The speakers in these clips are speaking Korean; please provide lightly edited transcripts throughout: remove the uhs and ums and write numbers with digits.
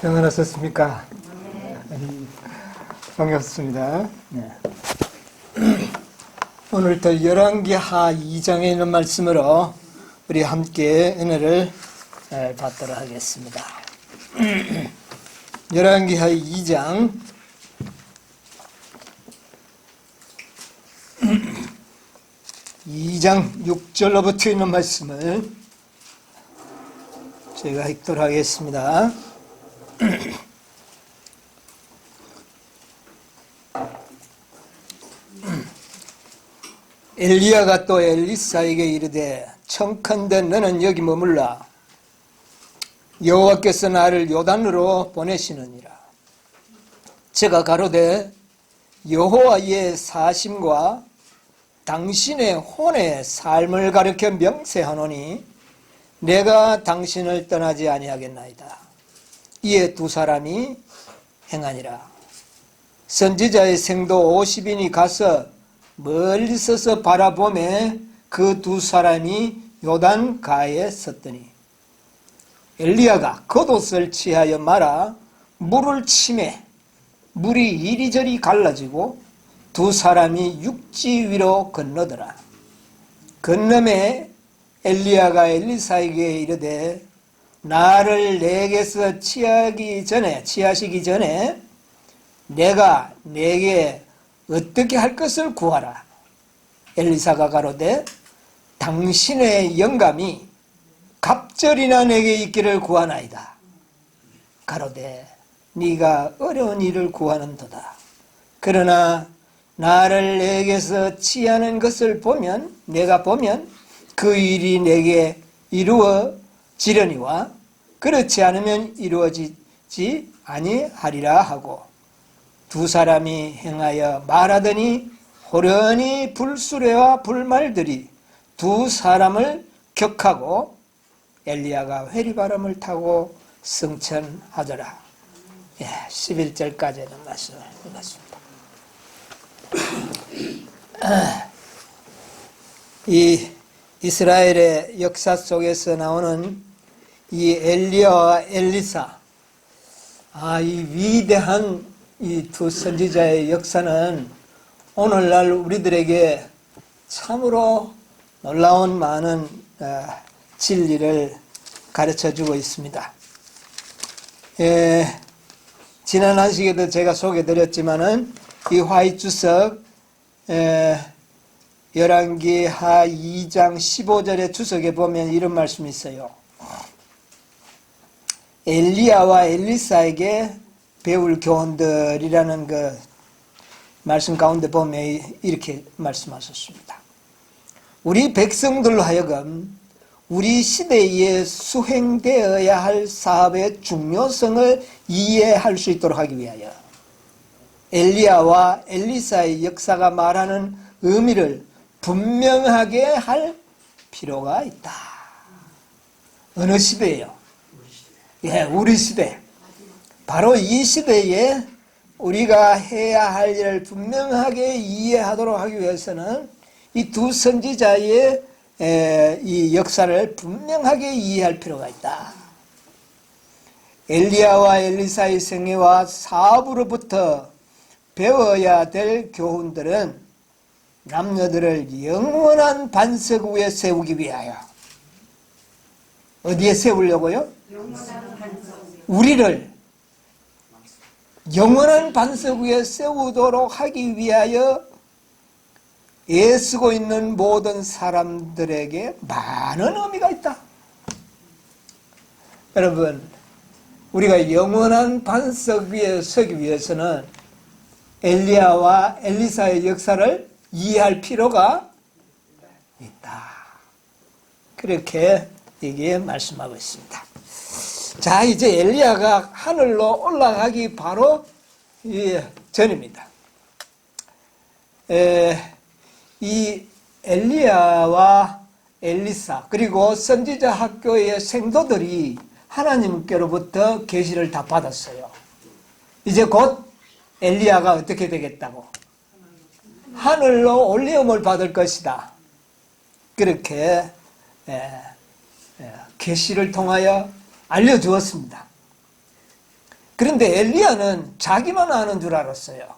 평안하셨습니까? 반갑습니다. 네. 오늘도 열왕기하 2장에 있는 말씀으로 우리 함께 은혜를 받도록 하겠습니다. 열왕기하 2장 6절로부터 있는 말씀을 제가 읽도록 하겠습니다. 엘리야가 또 엘리사에게 이르되 청컨대 너는 여기 머물라. 여호와께서 나를 요단으로 보내시느니라. 제가 가로되 여호와의 사심과 당신의 혼의 삶을 가르쳐 명세하노니 내가 당신을 떠나지 아니하겠나이다. 이에 두 사람이 행하니라. 선지자의 생도 50인이 가서 멀리 서서 바라보매 그 두 사람이 요단 가에 섰더니 엘리야가 겉옷을 취하여 말아 물을 치매 물이 이리저리 갈라지고 두 사람이 육지 위로 건너더라. 건너매 엘리야가 엘리사에게 이르되 나를 내게서 취하시기 전에 내가 내게 어떻게 할 것을 구하라. 엘리사가 가로되 당신의 영감이 갑절이나 내게 있기를 구하나이다. 가로되 네가 어려운 일을 구하는도다. 그러나 나를 내게서 취하는 것을 보면 내가 보면 그 일이 내게 이루어지려니와 그렇지 않으면 이루어지지 아니하리라 하고 두 사람이 행하여 말하더니 호련히 불수레와 불말들이 두 사람을 격하고 엘리야가 회리바람을 타고 승천하더라. 11절까지는 말씀을 읽었습니다. 이 이스라엘의 역사 속에서 나오는 이 엘리야와 엘리사, 이 위대한 이 두 선지자의 역사는 오늘날 우리들에게 참으로 놀라운 많은 진리를 가르쳐주고 있습니다. 지난 한 시간에도 제가 소개드렸지만은 이 화이주석 열왕기하 2장 15절의 주석에 보면 이런 말씀이 있어요. 엘리야와 엘리사에게 배울 교훈들이라는 그 말씀 가운데 보면 이렇게 말씀하셨습니다. 우리 백성들로 하여금 우리 시대에 수행되어야 할 사업의 중요성을 이해할 수 있도록 하기 위하여 엘리야와 엘리사의 역사가 말하는 의미를 분명하게 할 필요가 있다. 어느 시대예요? 우리 시대. 바로 이 시대에 우리가 해야 할 일을 분명하게 이해하도록 하기 위해서는 이 두 선지자의 이 역사를 분명하게 이해할 필요가 있다. 엘리야와 엘리사의 생애와 사업으로부터 배워야 될 교훈들은 남녀들을 영원한 반석 위에 세우기 위하여 어디에 세우려고요? 우리를 영원한 반석 위에 세우도록 하기 위하여 애쓰고 있는 모든 사람들에게 많은 의미가 있다. 여러분, 우리가 영원한 반석 위에 서기 위해서는 엘리야와 엘리사의 역사를 이해할 필요가 있다. 그렇게 여기에 말씀하고 있습니다. 자, 이제 엘리야가 하늘로 올라가기 바로 전입니다. 이 엘리야와 엘리사 그리고 선지자 학교의 생도들이 하나님께로부터 계시를 다 받았어요. 이제 곧 엘리야가 어떻게 되겠다고? 하늘로 올리움을 받을 것이다. 그렇게 계시를 통하여 알려주었습니다. 그런데 엘리야는 자기만 아는 줄 알았어요.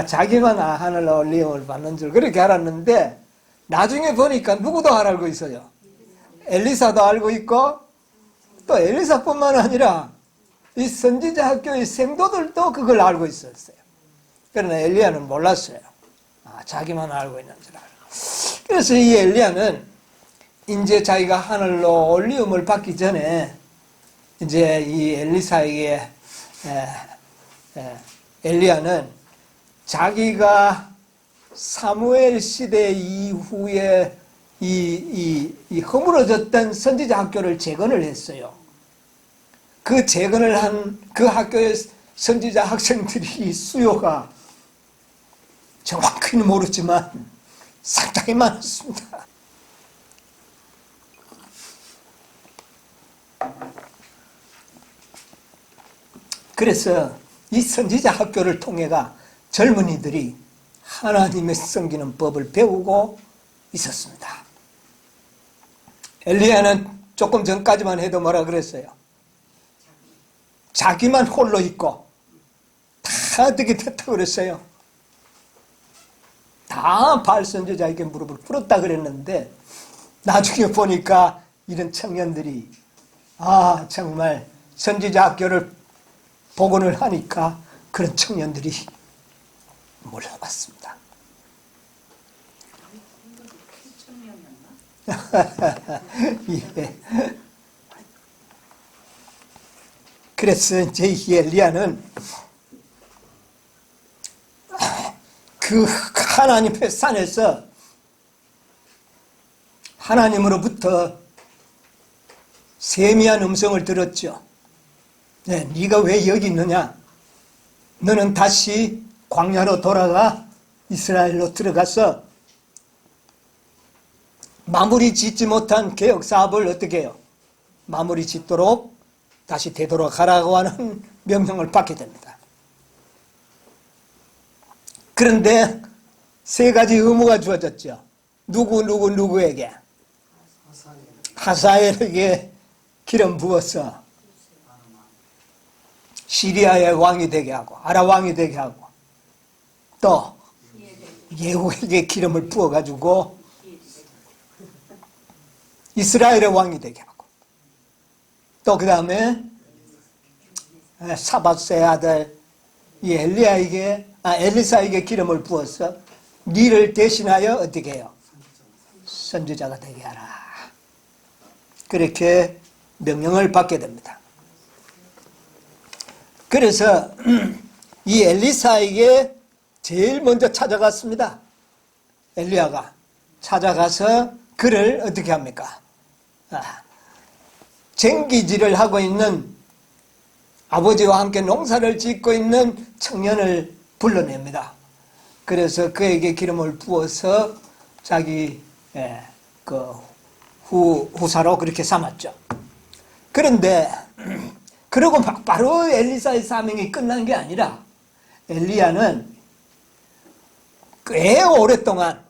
자기만 하늘 올림을 받는 줄 그렇게 알았는데 나중에 보니까 누구도 알고 있어요. 엘리사도 알고 있고 또 엘리사뿐만 아니라 이 선지자 학교의 생도들도 그걸 알고 있었어요. 그러나 엘리야는 몰랐어요. 자기만 알고 있는 줄 알고. 그래서 이 엘리야는 이제 자기가 하늘로 올리움을 받기 전에 이제 이 엘리사에게 엘리야는 자기가 사무엘 시대 이후에 이 허물어졌던 선지자 학교를 재건을 했어요. 그 재건을 한 그 학교의 선지자 학생들이 수요가 정확히는 모르지만 상당히 많았습니다. 그래서 이 선지자 학교를 통해가 젊은이들이 하나님의 섬기는 법을 배우고 있었습니다. 엘리야는 조금 전까지만 해도 뭐라 그랬어요? 자기만 홀로 있고 다 어떻게 됐다고 그랬어요? 다 바알 선지자에게 무릎을 꿇었다 그랬는데 나중에 보니까 이런 청년들이 정말 선지자 학교를 복원을 하니까 그런 청년들이 몰려왔습니다. 예. 그래서 이제 이 엘리야는 그 하나님의 산에서 하나님으로부터 세미한 음성을 들었죠. 네가 왜 여기 있느냐? 너는 다시 광야로 돌아가 이스라엘로 들어가서 마무리 짓지 못한 개혁 사업을 어떻게 해요? 마무리 짓도록 다시 되돌아가라고 하는 명령을 받게 됩니다. 그런데 세 가지 의무가 주어졌죠. 누구에게? 하사엘에게 기름 부어서 시리아의 왕이 되게 하고 아라 왕이 되게 하고 또 예후에게 기름을 부어가지고 이스라엘의 왕이 되게 하고 또 그 다음에 사밧의 아들 이 엘리사에게 기름을 부어서 니를 대신하여 어떻게 해요? 선지자가 되게 하라. 그렇게 명령을 받게 됩니다. 그래서 이 엘리사에게 제일 먼저 찾아갔습니다. 엘리야가 찾아가서 그를 어떻게 합니까? 쟁기질을 하고 있는 아버지와 함께 농사를 짓고 있는 청년을 불러냅니다. 그래서 그에게 기름을 부어서 자기 후사로 그렇게 삼았죠. 그런데 그러고 바로 엘리사의 사명이 끝난 게 아니라 엘리야는 꽤 오랫동안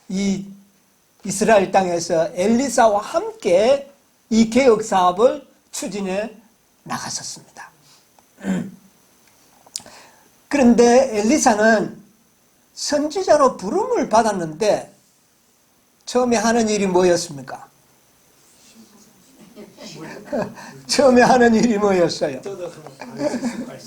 이 이스라엘 땅에서 엘리사와 함께 이 개혁 사업을 추진해 나갔었습니다. 그런데 엘리사는 선지자로 부름을 받았는데 처음에 하는 일이 뭐였습니까? 처음에 하는 일이 뭐였어요?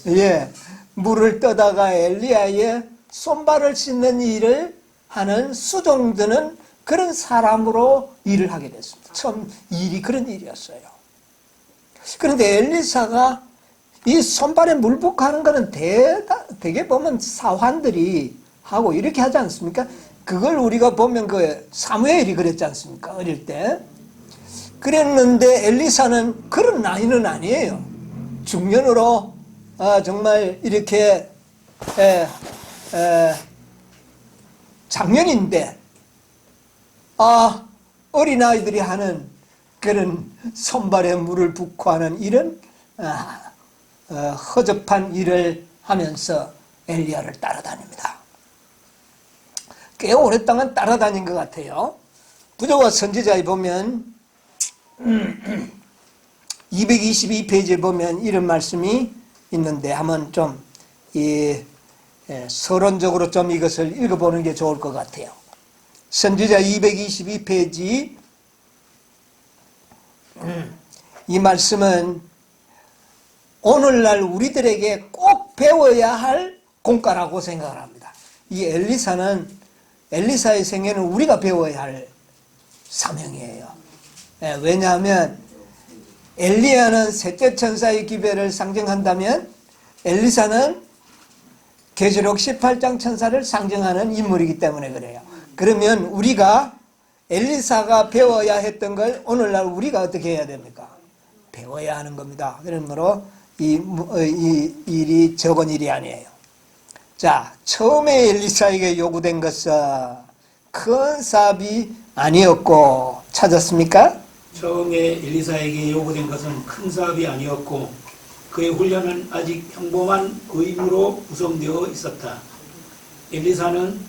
예, 물을 떠다가 엘리야의 손발을 씻는 일을 하는 수종드는 그런 사람으로 일을 하게 됐습니다. 처음 일이 그런 일이었어요. 그런데 엘리사가 이 손발에 물 붓고 하는 거는 되게 보면 사환들이 하고 이렇게 하지 않습니까? 그걸 우리가 보면 그 사무엘이 그랬지 않습니까? 어릴 때. 그랬는데 엘리사는 그런 나이는 아니에요. 중년으로 정말 이렇게 장년인데 어린아이들이 하는 그런 손발에 물을 붓고 하는 이런 허접한 일을 하면서 엘리야를 따라다닙니다. 꽤 오랫동안 따라다닌 것 같아요. 부조와 선지자에 보면 222페이지에 보면 이런 말씀이 있는데 한번 좀 서론적으로 좀 이것을 읽어보는 게 좋을 것 같아요. 선지자 222페이지 이 말씀은 오늘날 우리들에게 꼭 배워야 할 공과라고 생각을 합니다. 이 엘리사의 생애는 우리가 배워야 할 사명이에요. 왜냐하면 엘리야는 셋째 천사의 기별을 상징한다면 엘리사는 계시록 18장 천사를 상징하는 인물이기 때문에 그래요. 그러면 우리가 엘리사가 배워야 했던 걸 오늘날 우리가 어떻게 해야 됩니까? 배워야 하는 겁니다. 그러므로 이 일이 적은 일이 아니에요. 자, 처음에 엘리사에게 요구된 것은 큰 사업이 아니었고, 찾았습니까? 처음에 엘리사에게 요구된 것은 큰 사업이 아니었고 그의 훈련은 아직 평범한 의무로 구성되어 있었다. 엘리사는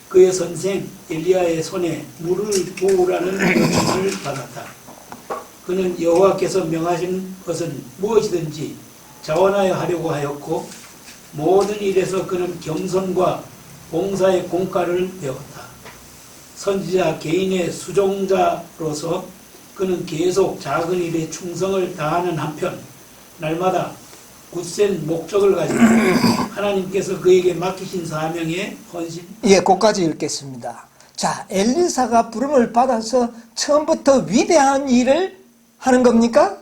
그의 선생 엘리야의 손에 물을 부으라는 요청을 받았다. 그는 여호와께서 명하신 것은 무엇이든지 자원하여 하려고 하였고 모든 일에서 그는 겸손과 봉사의 공과를 배웠다. 선지자 개인의 수종자로서 그는 계속 작은 일에 충성을 다하는 한편 날마다 굳센 목적을 가지고 하나님께서 그에게 맡기신 사명에 헌신. 예, 그까지 읽겠습니다. 자, 엘리사가 부름을 받아서 처음부터 위대한 일을 하는 겁니까?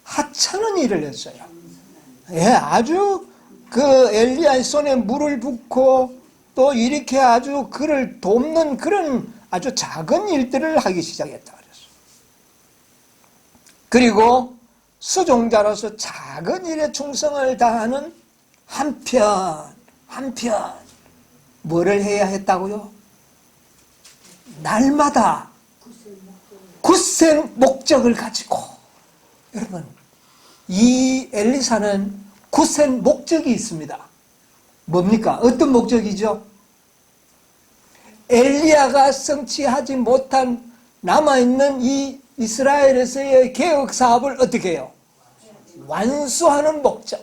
하찮은 일을 했어요. 예, 아주 그 엘리야의 손에 물을 붓고 또 이렇게 아주 그를 돕는 그런 아주 작은 일들을 하기 시작했다 그랬어요. 그리고 수종자로서 작은 일에 충성을 다하는 한편 뭐를 해야 했다고요? 날마다 굳센 목적을 가지고. 여러분, 이 엘리사는 굳센 목적이 있습니다. 뭡니까? 어떤 목적이죠? 엘리야가 성취하지 못한 남아있는 이 이스라엘에서의 개혁 사업을 어떻게 해요? 완수하는 목적.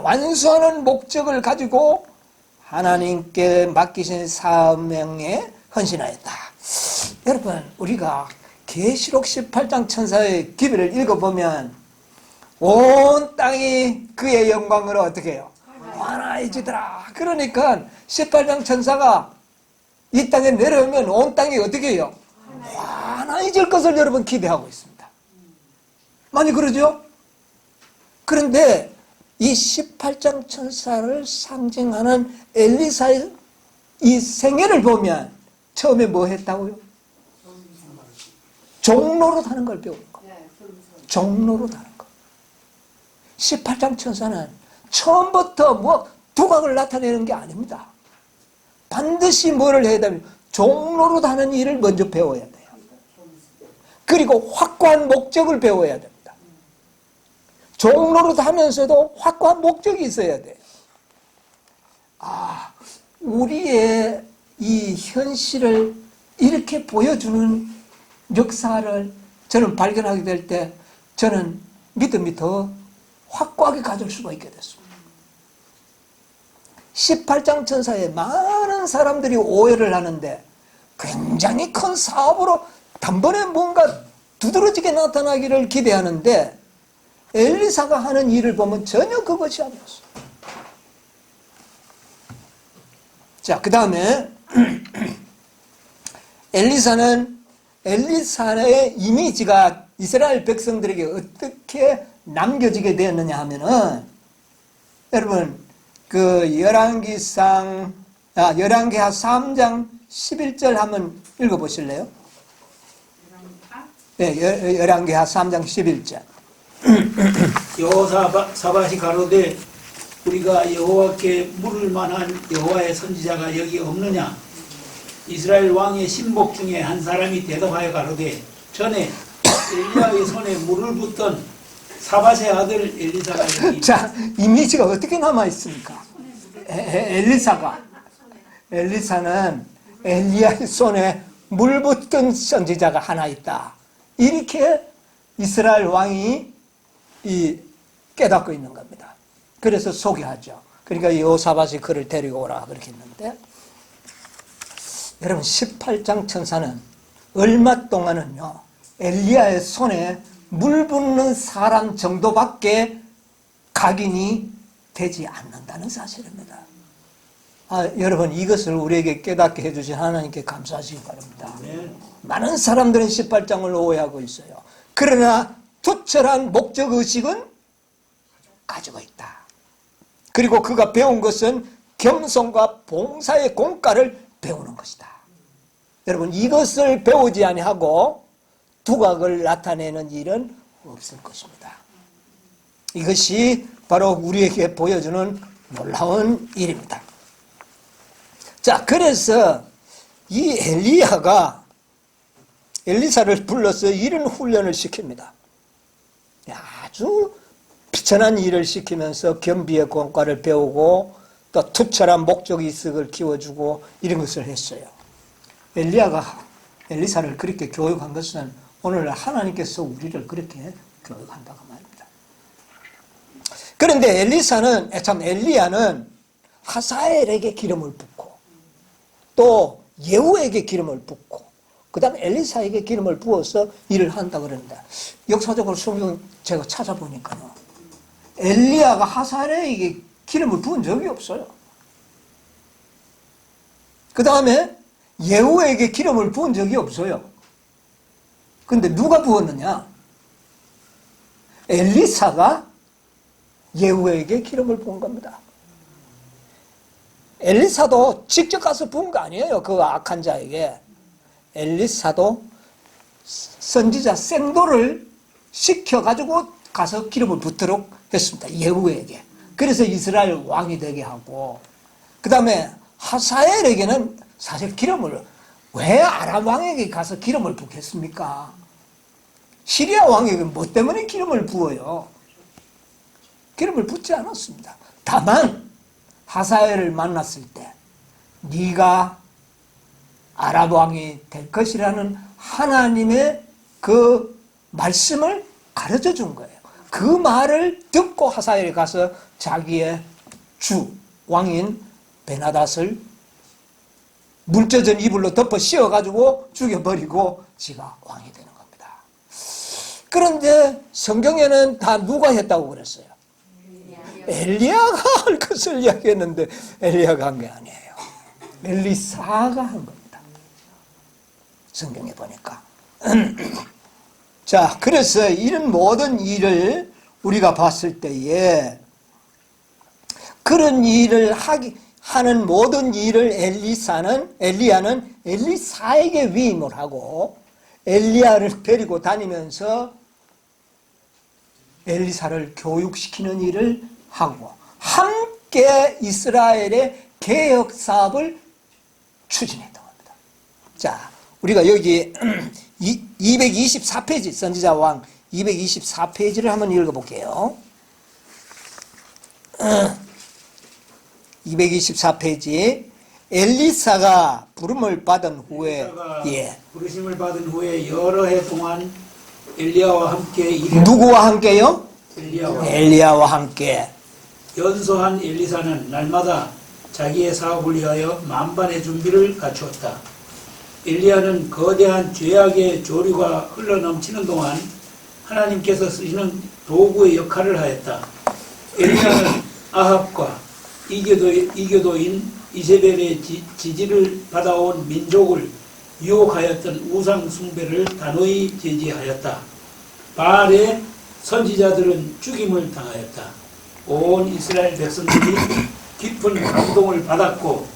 완수하는 목적을 가지고 하나님께 맡기신 사명에 헌신하였다. 여러분, 우리가 계시록 18장 천사의 기별을 읽어보면 온 땅이 그의 영광으로 어떻게 해요? 환하해지더라. 그러니까 18장 천사가 이 땅에 내려오면 온 땅이 어떻게 해요? 환하해질 것을 여러분 기대하고 있습니다. 많이 그러죠? 그런데 이 18장 천사를 상징하는 엘리사의 이 생애를 보면 처음에 뭐 했다고요? 종로로 타는 걸 배우는 거. 종로로 타는 거. 18장 천사는 처음부터 뭐 두각을 나타내는 게 아닙니다. 반드시 뭐를 해야 되면 종로로 타는 일을 먼저 배워야 돼요. 그리고 확고한 목적을 배워야 됩니다. 종로로 타면서도 확고한 목적이 있어야 돼요. 우리의 이 현실을 이렇게 보여주는 역사를 저는 발견하게 될 때 저는 믿음이 더 확고하게 가질 수가 있게 됐습니다. 18장 천사에 많은 사람들이 오해를 하는데 굉장히 큰 사업으로 단번에 뭔가 두드러지게 나타나기를 기대하는데 엘리사가 하는 일을 보면 전혀 그것이 아니었어요. 자, 그 다음에 엘리사의 이미지가 이스라엘 백성들에게 어떻게 남겨지게 되었느냐 하면은 여러분 그 열왕기하 3장 11절 한번 읽어보실래요? 네, 열왕기하 3장 11절. 여호사밧이 가로되 우리가 여호와께 물을 만한 여호와의 선지자가 여기 없느냐? 이스라엘 왕의 신복 중에 한 사람이 대답하여 가로되 전에 엘리야의 손에 물을 붓던 사밧의 아들 엘리사가 여기 있다. 자, 이미지가 어떻게 남아 있습니까? 엘리사는 엘리야의 손에 물 붓던 선지자가 하나 있다. 이렇게 이스라엘 왕이 깨닫고 있는 겁니다. 그래서 소개하죠. 그러니까 여호사밧이 그를 데리고 오라 그렇게 했는데, 여러분 18장 천사는 얼마 동안은요 엘리야의 손에 물 붓는 사람 정도밖에 각인이 되지 않는다는 사실입니다. 여러분 이것을 우리에게 깨닫게 해주신 하나님께 감사하시기 바랍니다. 많은 사람들은 18장을 오해하고 있어요. 그러나 투철한 목적의식은 가지고 있다. 그리고 그가 배운 것은 겸손과 봉사의 공과를 배우는 것이다. 여러분 이것을 배우지 아니하고 두각을 나타내는 일은 없을 것입니다. 이것이 바로 우리에게 보여주는 놀라운 일입니다. 자, 그래서 이 엘리야가 엘리사를 불러서 이런 훈련을 시킵니다. 아주 비천한 일을 시키면서 겸비의 공과를 배우고 또 투철한 목적의식을 키워주고 이런 것을 했어요. 엘리야가 엘리사를 그렇게 교육한 것은 오늘날 하나님께서 우리를 그렇게 교육한다고 말입니다. 그런데 엘리야는 하사엘에게 기름을 붓고 또 예후에게 기름을 붓고 그 다음에 엘리사에게 기름을 부어서 일을 한다 그러는데, 역사적으로 성경 제가 찾아보니까요 엘리야가 하사엘에게 기름을 부은 적이 없어요. 그 다음에 예후에게 기름을 부은 적이 없어요. 근데 누가 부었느냐? 엘리사가 예후에게 기름을 부은 겁니다. 엘리사도 직접 가서 부은 거 아니에요. 그 악한 자에게. 엘리사도 선지자 생도를 시켜가지고 가서 기름을 붓도록 했습니다. 예후에게. 그래서 이스라엘 왕이 되게 하고, 그 다음에 하사엘에게는 사실 기름을, 왜 아람 왕에게 가서 기름을 붓겠습니까? 시리아 왕에게 뭐 때문에 기름을 부어요? 기름을 붓지 않았습니다. 다만 하사엘을 만났을 때 네가 아람 왕이 될 것이라는 하나님의 그 말씀을 가르쳐 준 거예요. 그 말을 듣고 하사엘이 가서 자기의 주 왕인 베나닷을 물젖은 이불로 덮어 씌워가지고 죽여버리고 지가 왕이 되는 겁니다. 그런데 성경에는 다 누가 했다고 그랬어요? 엘리야가 할 것을 이야기했는데 엘리야가 한 게 아니에요. 엘리사가 한 겁니다. 성경에 보니까. 자, 그래서 이런 모든 일을 우리가 봤을 때에 그런 일을 하는 모든 일을 엘리야는 엘리사에게 위임을 하고 엘리야를 데리고 다니면서 엘리사를 교육시키는 일을 하고 함께 이스라엘의 개혁 사업을 추진했던 겁니다. 자, 우리가 여기 224페이지 선지자 왕 224페이지를 한번 읽어볼게요. 224페이지 엘리사가 부름을 받은 후에 부르심을 받은 후에 여러 해 동안 엘리야와 함께 누구와 함께요? 엘리야와 함께 연소한 엘리사는 날마다 자기의 사업을 위하여 만반의 준비를 갖추었다. 엘리야는 거대한 죄악의 조류가 흘러넘치는 동안 하나님께서 쓰시는 도구의 역할을 하였다. 엘리야는 아합과 이교도인 이세벨의 지지를 받아온 민족을 유혹하였던 우상 숭배를 단호히 제지하였다. 바알의 선지자들은 죽임을 당하였다. 온 이스라엘 백성들이 깊은 감동을 받았고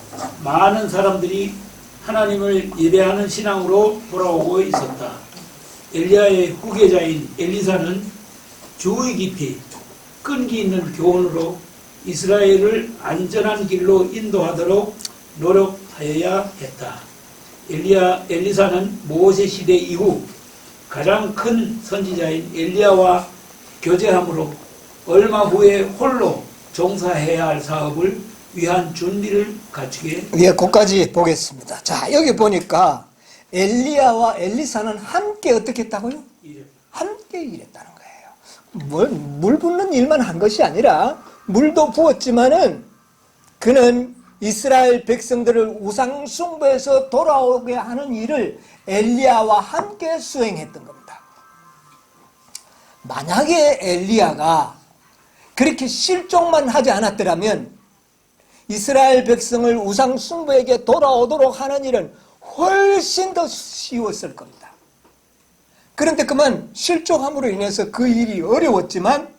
많은 사람들이 하나님을 예배하는 신앙으로 돌아오고 있었다. 엘리야의 후계자인 엘리사는 주의 깊이 끈기 있는 교훈으로 이스라엘을 안전한 길로 인도하도록 노력하여야 했다. 엘리사는 모세 시대 이후 가장 큰 선지자인 엘리야와 교제함으로 얼마 후에 홀로 종사해야 할 사업을 위한 준비를 갖추게. 예, 거기까지 보겠습니다. 자, 여기 보니까 엘리야와 엘리사는 함께 어떻게 했다고요? 이래. 함께 일했다는 거예요. 물 붓는 일만 한 것이 아니라 물도 부었지만은 그는 이스라엘 백성들을 우상 숭배에서 돌아오게 하는 일을 엘리야와 함께 수행했던 겁니다. 만약에 엘리야가 그렇게 실종만 하지 않았더라면 이스라엘 백성을 우상 숭배에게 돌아오도록 하는 일은 훨씬 더 쉬웠을 겁니다. 그런데 그만 실종함으로 인해서 그 일이 어려웠지만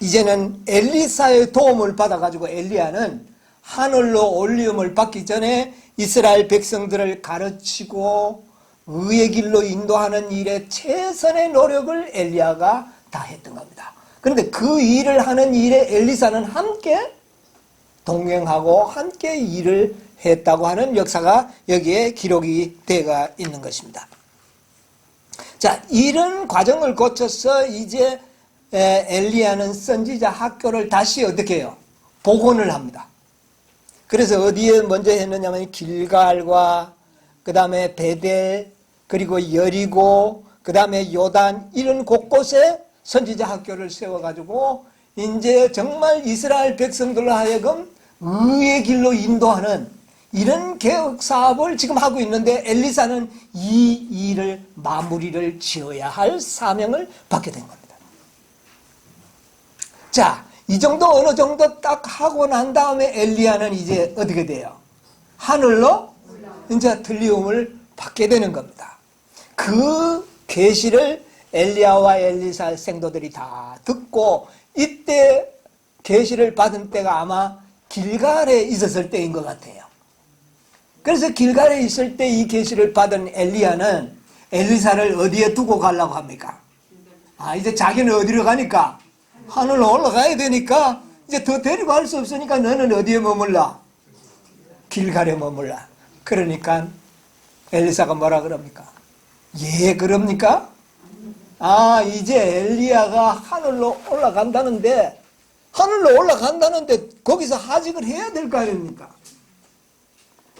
이제는 엘리사의 도움을 받아가지고 엘리야는 하늘로 올리움을 받기 전에 이스라엘 백성들을 가르치고 의의 길로 인도하는 일에 최선의 노력을 엘리야가 다 했던 겁니다. 그런데 그 일을 하는 일에 엘리사는 함께 동행하고 함께 일을 했다고 하는 역사가 여기에 기록이 되어 있는 것입니다. 자, 이런 과정을 거쳐서 이제 엘리야는 선지자 학교를 다시 어떻게 해요? 복원을 합니다. 그래서 어디에 먼저 했느냐면 길갈과 그 다음에 베델 그리고 여리고 그 다음에 요단 이런 곳곳에 선지자 학교를 세워가지고 이제 정말 이스라엘 백성들로 하여금 의의 길로 인도하는 이런 개혁 사업을 지금 하고 있는데 엘리사는 이 일을 마무리를 지어야 할 사명을 받게 된 겁니다. 자, 이 정도 어느 정도 딱 하고 난 다음에 엘리야는 이제 어떻게 돼요? 하늘로 이제 들리움을 받게 되는 겁니다. 그 계시를 엘리야와 엘리사 생도들이 다 듣고 이때 계시를 받은 때가 아마 길갈에 있었을 때인 것 같아요. 그래서 길갈에 있을 때 이 계시를 받은 엘리야는 엘리사를 어디에 두고 가려고 합니까? 이제 자기는 어디로 가니까? 하늘로 올라가야 되니까 이제 더 데리고 갈 수 없으니까 너는 어디에 머물러? 길갈에 머물러. 그러니까 엘리사가 뭐라 그럽니까? 예, 그럽니까? 이제 엘리야가 하늘로 올라간다는데 거기서 하직을 해야 될 거 아닙니까?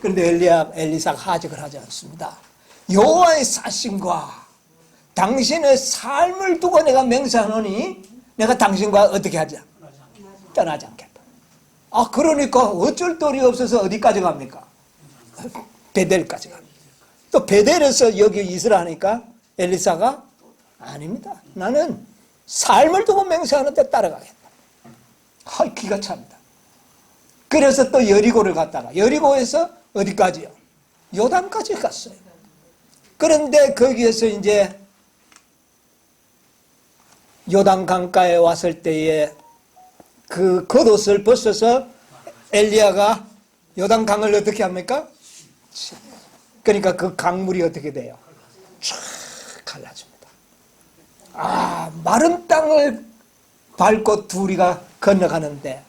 그런데 엘리사가 하직을 하지 않습니다. 여호와의 사심과 당신의 삶을 두고 내가 맹세하노니 내가 당신과 어떻게 하자? 떠나지 않겠다. 그러니까 어쩔 도리 없어서 어디까지 갑니까? 베델까지 갑니다. 또 베델에서 여기 있으라 하니까 엘리사가 아닙니다. 나는 삶을 두고 맹세하는데 따라가겠다. 기가 찹니다. 그래서 또 여리고를 갔다가 여리고에서 어디까지요? 요단까지 갔어요. 그런데 거기에서 이제 요단 강가에 왔을 때에 그 겉옷을 벗어서 엘리야가 요단 강을 어떻게 합니까? 그러니까 그 강물이 어떻게 돼요? 쫙 갈라집니다. 마른 땅을 밟고 둘이가 건너가는데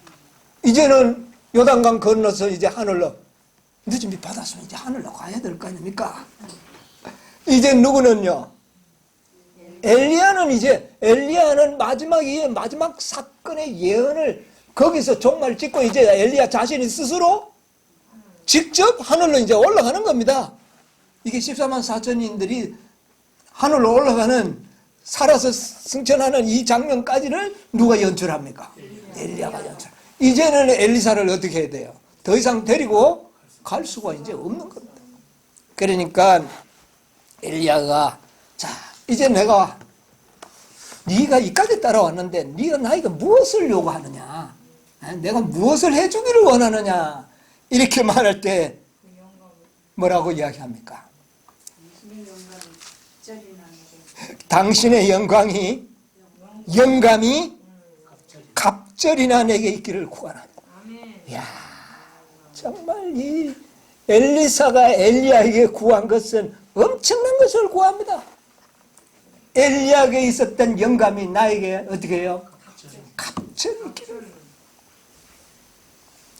이제는 요단강 건너서 이제 하늘로 이제 준비 받았으면 이제 하늘로 가야 될 거 아닙니까? 이제 누구는요? 엘리야는 마지막 사건의 예언을 거기서 종말 찍고 이제 엘리야 자신이 스스로 직접 하늘로 이제 올라가는 겁니다. 이게 14만 4천인들이 하늘로 올라가는 살아서 승천하는 이 장면까지를 누가 연출합니까? 엘리야가 연출. 이제는 엘리사를 어떻게 해야 돼요? 더 이상 데리고 갈 수가 이제 없는 겁니다. 그러니까 엘리야가 자 이제 네가 이까지 따라왔는데 네가 나에게 무엇을 요구하느냐? 내가 무엇을 해주기를 원하느냐? 이렇게 말할 때 뭐라고 이야기합니까? 당신의 영감이 갑절이나 내게 있기를 구하나이다. 이야, 정말 이 엘리사가 엘리야에게 구한 것은 엄청난 것을 구합니다. 엘리야에게 있었던 영감이 나에게 어떻게 해요? 갑절이 있기를.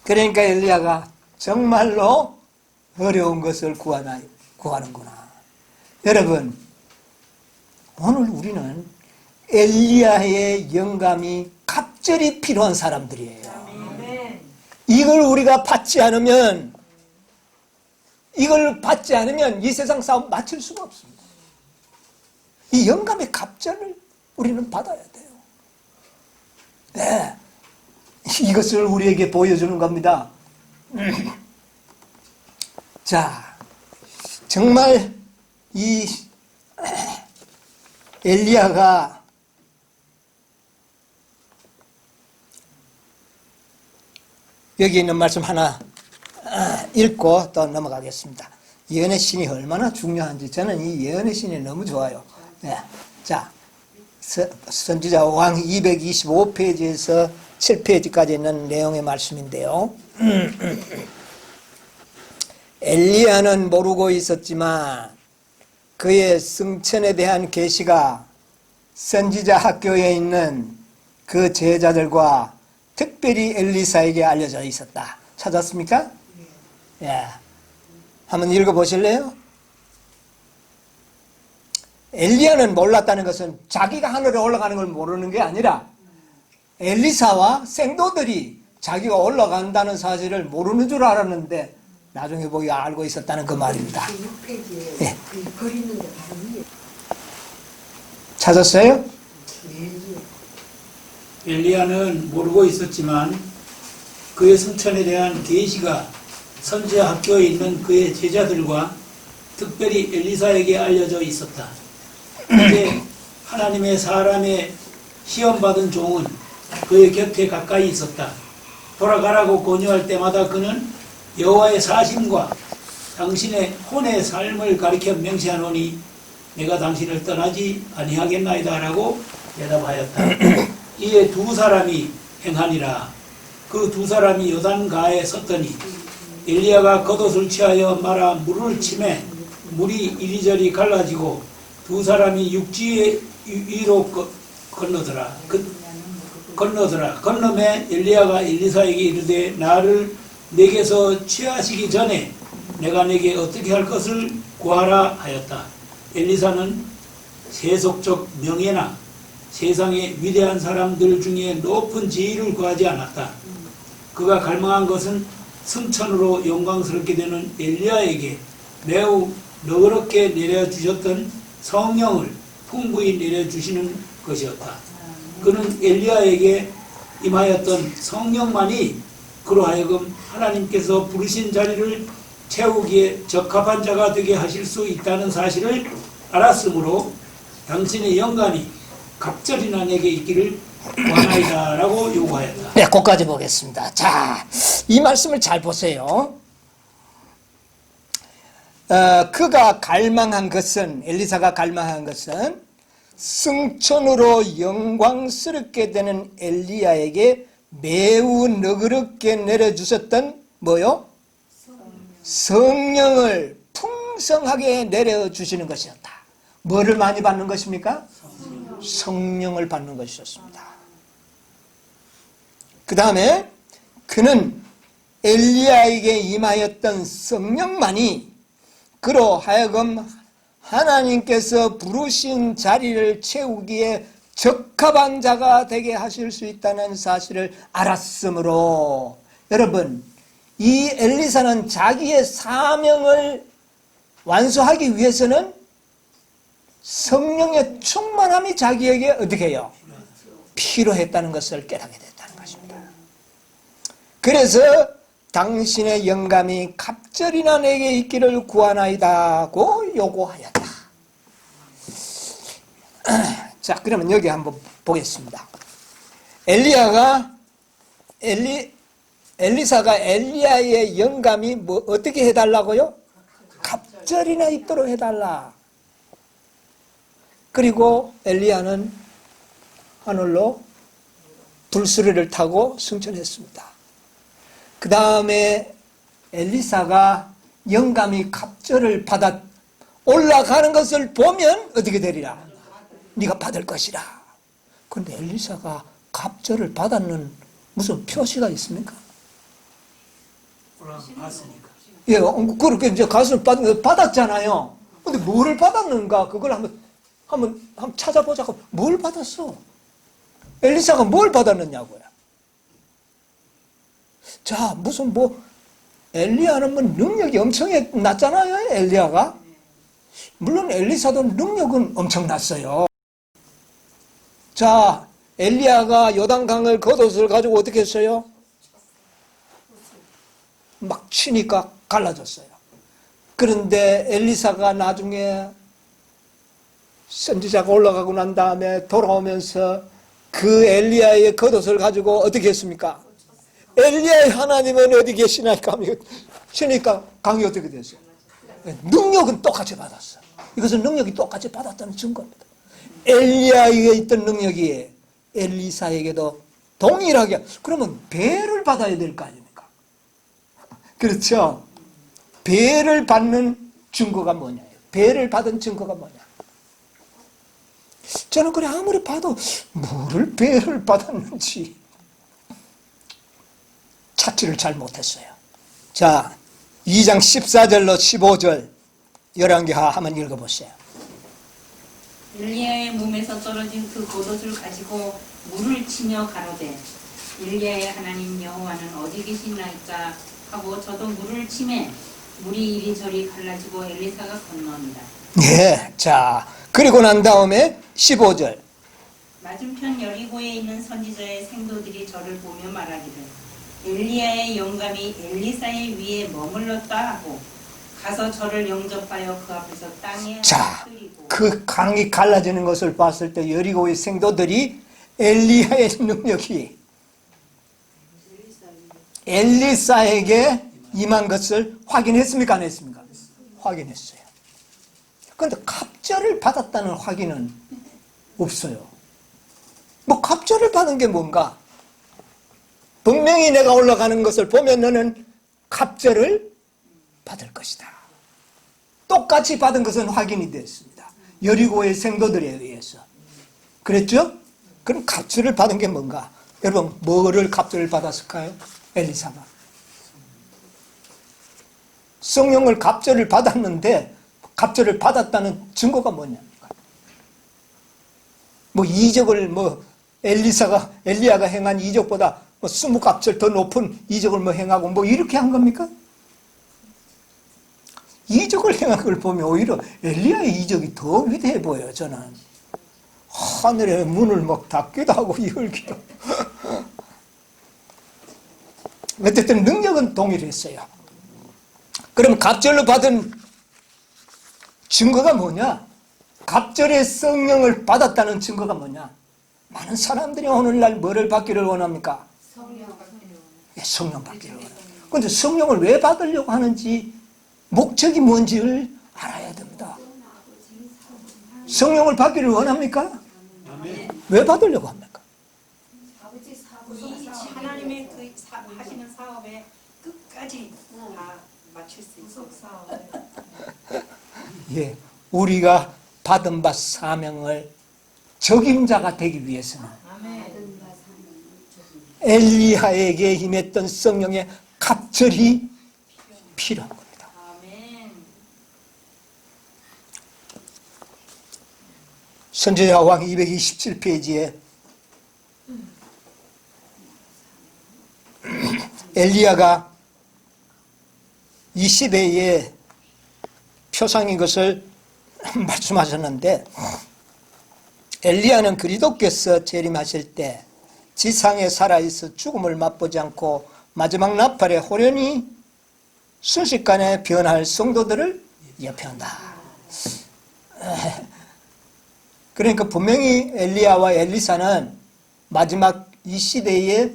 그러니까 엘리야가 정말로 어려운 것을 구하는구나. 여러분, 오늘 우리는 엘리야의 영감이 갑절이 필요한 사람들이에요. 이걸 우리가 받지 않으면 이걸 받지 않으면 이 세상 싸움 마칠 수가 없습니다. 이 영감의 갑절을 우리는 받아야 돼요. 네. 이것을 우리에게 보여주는 겁니다. 자, 정말 이 엘리야가 여기 있는 말씀 하나 읽고 또 넘어가겠습니다. 예언의 신이 얼마나 중요한지 저는 이 예언의 신이 너무 좋아요. 네. 자, 선지자 왕 225페이지에서 7페이지까지 있는 내용의 말씀인데요. 엘리야는 모르고 있었지만 그의 승천에 대한 계시가 선지자 학교에 있는 그 제자들과 특별히 엘리사에게 알려져 있었다. 찾았습니까? 예. 한번 읽어보실래요? 엘리야는 몰랐다는 것은 자기가 하늘에 올라가는 걸 모르는 게 아니라 엘리사와 생도들이 자기가 올라간다는 사실을 모르는 줄 알았는데 나중에 보기 알고 있었다는 그 말입니다. 6페이지에 예. 글 있는데 바로 위에. 찾았어요? 엘리야는 모르고 있었지만 그의 승천에 대한 계시가 선지자 학교에 있는 그의 제자들과 특별히 엘리사에게 알려져 있었다. 이제 하나님의 사람의 시험받은 종은 그의 곁에 가까이 있었다. 돌아가라고 권유할 때마다 그는 여호와의 사심과 당신의 혼의 삶을 가리켜 명시하노니 내가 당신을 떠나지 아니하겠나이다 라고 대답하였다. 이에 두 사람이 행하니라. 그 두 사람이 요단가에 섰더니 엘리야가 겉옷을 취하여 말아 물을 치매 물이 이리저리 갈라지고 두 사람이 육지 위로 건너더라. 건너매 엘리야가 엘리사에게 이르되 나를 내게서 취하시기 전에 내가 내게 어떻게 할 것을 구하라 하였다. 엘리사는 세속적 명예나 세상의 위대한 사람들 중에 높은 지위를 구하지 않았다. 그가 갈망한 것은 승천으로 영광스럽게 되는 엘리야에게 매우 너그럽게 내려주셨던 성령을 풍부히 내려주시는 것이었다. 그는 엘리야에게 임하였던 성령만이 그로 하여금 하나님께서 부르신 자리를 채우기에 적합한 자가 되게 하실 수 있다는 사실을 알았으므로 당신의 영감이 갑절이나 내게 있기를 원하이다 라고 요구하였다. 네, 거기까지 보겠습니다. 자, 이 말씀을 잘 보세요. 그가 갈망한 것은, 엘리사가 갈망한 것은 승천으로 영광스럽게 되는 엘리야에게 매우 너그럽게 내려주셨던 뭐요? 성령을 풍성하게 내려주시는 것이었다. 뭐를 많이 받는 것입니까? 성령을 받는 것이었습니다. 그 다음에 그는 엘리야에게 임하였던 성령만이 그로 하여금 하나님께서 부르신 자리를 채우기에 적합한 자가 되게 하실 수 있다는 사실을 알았으므로, 여러분, 이 엘리사는 자기의 사명을 완수하기 위해서는 성령의 충만함이 자기에게 어떻게 해요? 필요했다는 것을 깨닫게 됐다는 것입니다. 그래서 당신의 영감이 갑절이나 내게 있기를 구하나이다고 요구하였다. 자, 그러면 여기 한번 보겠습니다. 엘리사가 엘리야의 영감이 뭐 어떻게 해달라고요? 갑절이나 있도록 해달라. 그리고 엘리야는 하늘로 불수리를 타고 승천했습니다. 그 다음에 엘리사가 영감이 갑절을 받아 올라가는 것을 보면 어떻게 되리라? 네가 받을 것이라. 그런데 엘리사가 갑절을 받았는 무슨 표시가 있습니까? 봤으니까. 예, 그렇게 이제 가수를 받았잖아요. 근데 뭐를 받았는가? 그걸 한번 찾아보자고. 뭘 받았어? 엘리사가 뭘 받았느냐고요. 자, 무슨 엘리야는 뭐 능력이 엄청났잖아요, 엘리야가. 물론 엘리사도 능력은 엄청났어요. 자, 엘리야가 요단강을 겉옷을 가지고 어떻게 했어요? 막 치니까 갈라졌어요. 그런데 엘리사가 나중에 선지자가 올라가고 난 다음에 돌아오면서 그 엘리야의 겉옷을 가지고 어떻게 했습니까? 엘리야의 하나님은 어디 계시나이까? 치니까 강이 어떻게 됐어요? 능력은 똑같이 받았어. 이것은 능력이 똑같이 받았다는 증거입니다. 엘리야에게 있던 능력이 엘리사에게도 동일하게, 그러면 배를 받아야 될 거 아닙니까? 그렇죠? 배를 받는 증거가 뭐냐? 배를 받은 증거가 뭐냐? 저는 그래 아무리 봐도 뭐를 배를 받았는지 찾지를 잘 못했어요. 자, 2장 14절로 15절 열왕기하 한번 읽어보세요. 엘리야의 몸에서 떨어진 그 겉옷을 가지고 물을 치며 가로되 엘리야의 하나님 여호와는 어디 계시나이까 하고 저도 물을 치매 물이 이리저리 갈라지고 엘리사가 건너니라. 예, 자, 그리고 난 다음에 15절. 맞은편 여리고에 있는 선지자의 생도들이 저를 보며 말하기를 엘리야의 영감이 엘리사의 위에 머물렀다 하고 가서 저를 영접하여 그 앞에서 땅에 자, 엎드리고. 그 강이 갈라지는 것을 봤을 때 여리고의 생도들이 엘리야의 능력이 엘리사에게 임한 것을 확인했습니까? 안 했습니까? 확인했어요. 그런데 갑절을 받았다는 확인은 없어요. 뭐 갑절을 받은 게 뭔가? 분명히 내가 올라가는 것을 보면 너는 갑절을 받을 것이다. 똑같이 받은 것은 확인이 됐습니다. 여리고의 생도들에 의해서. 그랬죠? 그럼 갑절을 받은 게 뭔가? 여러분, 뭐를 갑절을 받았을까요? 엘리사가. 성령을 갑절을 받았는데 갑절을 받았다는 증거가 뭐냐니까? 뭐 이적을 엘리야가 행한 이적보다 20갑절 더 높은 이적을 행하고 이렇게 한 겁니까? 이적을 행한 걸 보면 오히려 엘리야의 이적이 더 위대해 보여요, 저는. 하늘의 문을 닫기도 하고 열기도. 어쨌든 능력은 동일했어요. 그럼 갑절로 받은 증거가 뭐냐? 갑절의 성령을 받았다는 증거가 뭐냐? 많은 사람들이 오늘날 뭐를 받기를 원합니까? 성령 받기를 원합니다. 그런데 성령을 왜 받으려고 하는지 목적이 뭔지를 알아야 됩니다. 성령을 받기를 원합니까? 왜 받으려고 합니까? 하나님의 그 하시는 사업에 끝까지 다 마칠 수 있어. 예, 우리가 받은 바 사명을 적임자가 되기 위해서는 엘리야에게 임했던 성령의 갑절이 필요한 겁니다. 아멘. 선지자왕 227페이지에 엘리야가 이 시대의 표상인 것을 말씀하셨는데, 엘리야는 그리스도께서 재림하실 때 지상에 살아있어 죽음을 맛보지 않고 마지막 나팔에 호련히 순식간에 변할 성도들을 예표한다. 그러니까 분명히 엘리야와 엘리사는 마지막 이 시대의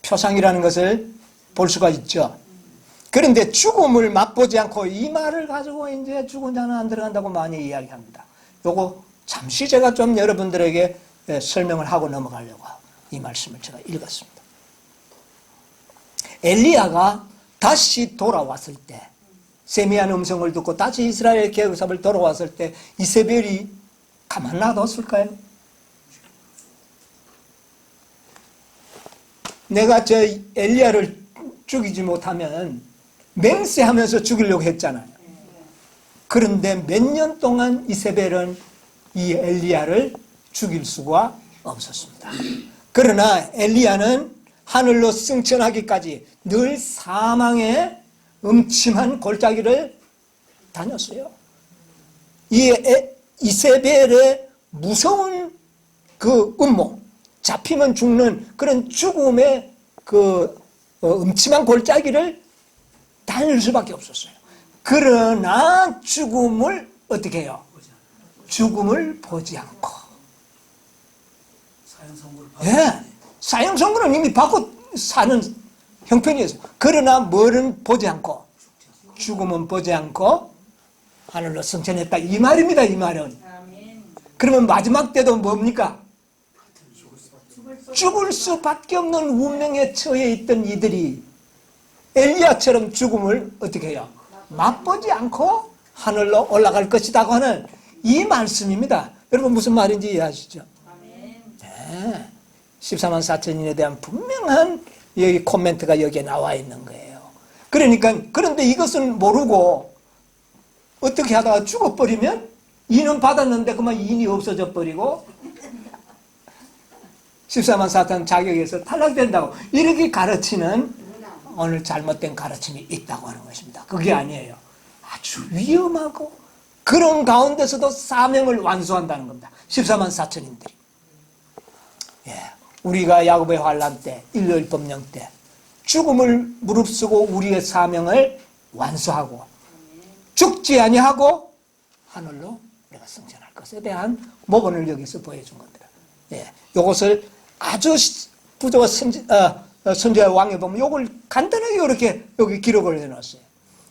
표상이라는 것을 볼 수가 있죠. 그런데 죽음을 맛보지 않고 이 말을 가지고 이제 죽은 자는 안 들어간다고 많이 이야기합니다. 요거 잠시 제가 좀 여러분들에게 설명을 하고 넘어가려고 이 말씀을 제가 읽었습니다. 엘리야가 다시 돌아왔을 때, 세미한 음성을 듣고 다시 이스라엘 계급사를 돌아왔을 때 이세벨이 가만 놔뒀을까요? 내가 저 엘리야를 죽이지 못하면 맹세하면서 죽이려고 했잖아요. 그런데 몇 년 동안 이세벨은 이 엘리야를 죽일 수가 없었습니다. 그러나 엘리야는 하늘로 승천하기까지 늘 사망의 음침한 골짜기를 다녔어요. 이 이세벨의 무서운 그 음모, 잡히면 죽는 그런 죽음의 그 음침한 골짜기를 다닐 수밖에 없었어요. 그러나 죽음을 어떻게 해요? 죽음을 보지 않고. 사형 선고를 예, 사형 선고는 이미 받고 사는 형편이었어요. 그러나 뭐는 보지 않고, 죽음은 보지 않고 하늘로 승천했다. 이 말입니다. 이 말은. 아멘. 그러면 마지막 때도 뭡니까? 죽을 수밖에 없는 운명에 처해 있던 이들이 엘리야처럼 죽음을 어떻게 해요? 맛보지 않고 하늘로 올라갈 것이라고 하는 이 말씀입니다. 여러분 무슨 말인지 이해하시죠? 아멘. 네. 14만 4천인에 대한 분명한 여기 코멘트가 여기에 나와 있는 거예요. 그러니까 그런데 이것은 모르고 어떻게 하다가 죽어버리면 인은 받았는데 그만 인이 없어져 버리고 14만 4천 자격에서 탈락된다고 이렇게 가르치는 오늘 잘못된 가르침이 있다고 하는 것입니다. 그게 아니에요. 아주 위험하고 그런 가운데서도 사명을 완수한다는 겁니다. 14만 4천인들이. 예, 우리가 야곱의 환난 때, 일요일 법령 때 죽음을 무릅쓰고 우리의 사명을 완수하고 죽지 아니하고 하늘로 내가 승천할 것에 대한 모본을 여기서 보여준 겁니다. 예, 이것을 아주 부조와 선지자 왕에 보면 이걸 간단하게 이렇게 여기 기록을 해놨어요.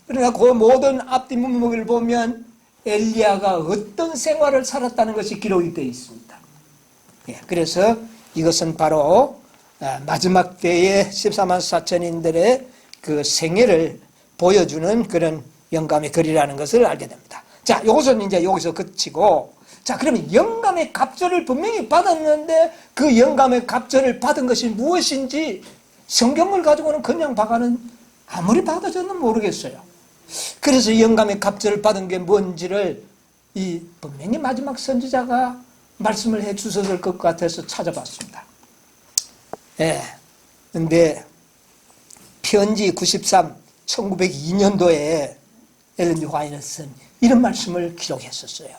그러니까 그 모든 앞뒤 문맥을 보면 엘리야가 어떤 생활을 살았다는 것이 기록이 되어 있습니다. 예, 그래서 이것은 바로 마지막 때의 14만 4천인들의 그 생애를 보여주는 그런 영감의 글이라는 것을 알게 됩니다. 자, 이것은 이제 여기서 그치고, 자, 그러면 영감의 갑절을 분명히 받았는데 그 영감의 갑절을 받은 것이 무엇인지 성경을 가지고는 그냥 봐가는 아무리 봐도 저는 모르겠어요. 그래서 영감의 갑절을 받은 게 뭔지를 이 분명히 마지막 선지자가 말씀을 해 주셨을 것 같아서 찾아봤습니다. 예. 근데 편지 93, 1902년도에 엘렌 G. 화이트는 이런 말씀을 기록했었어요.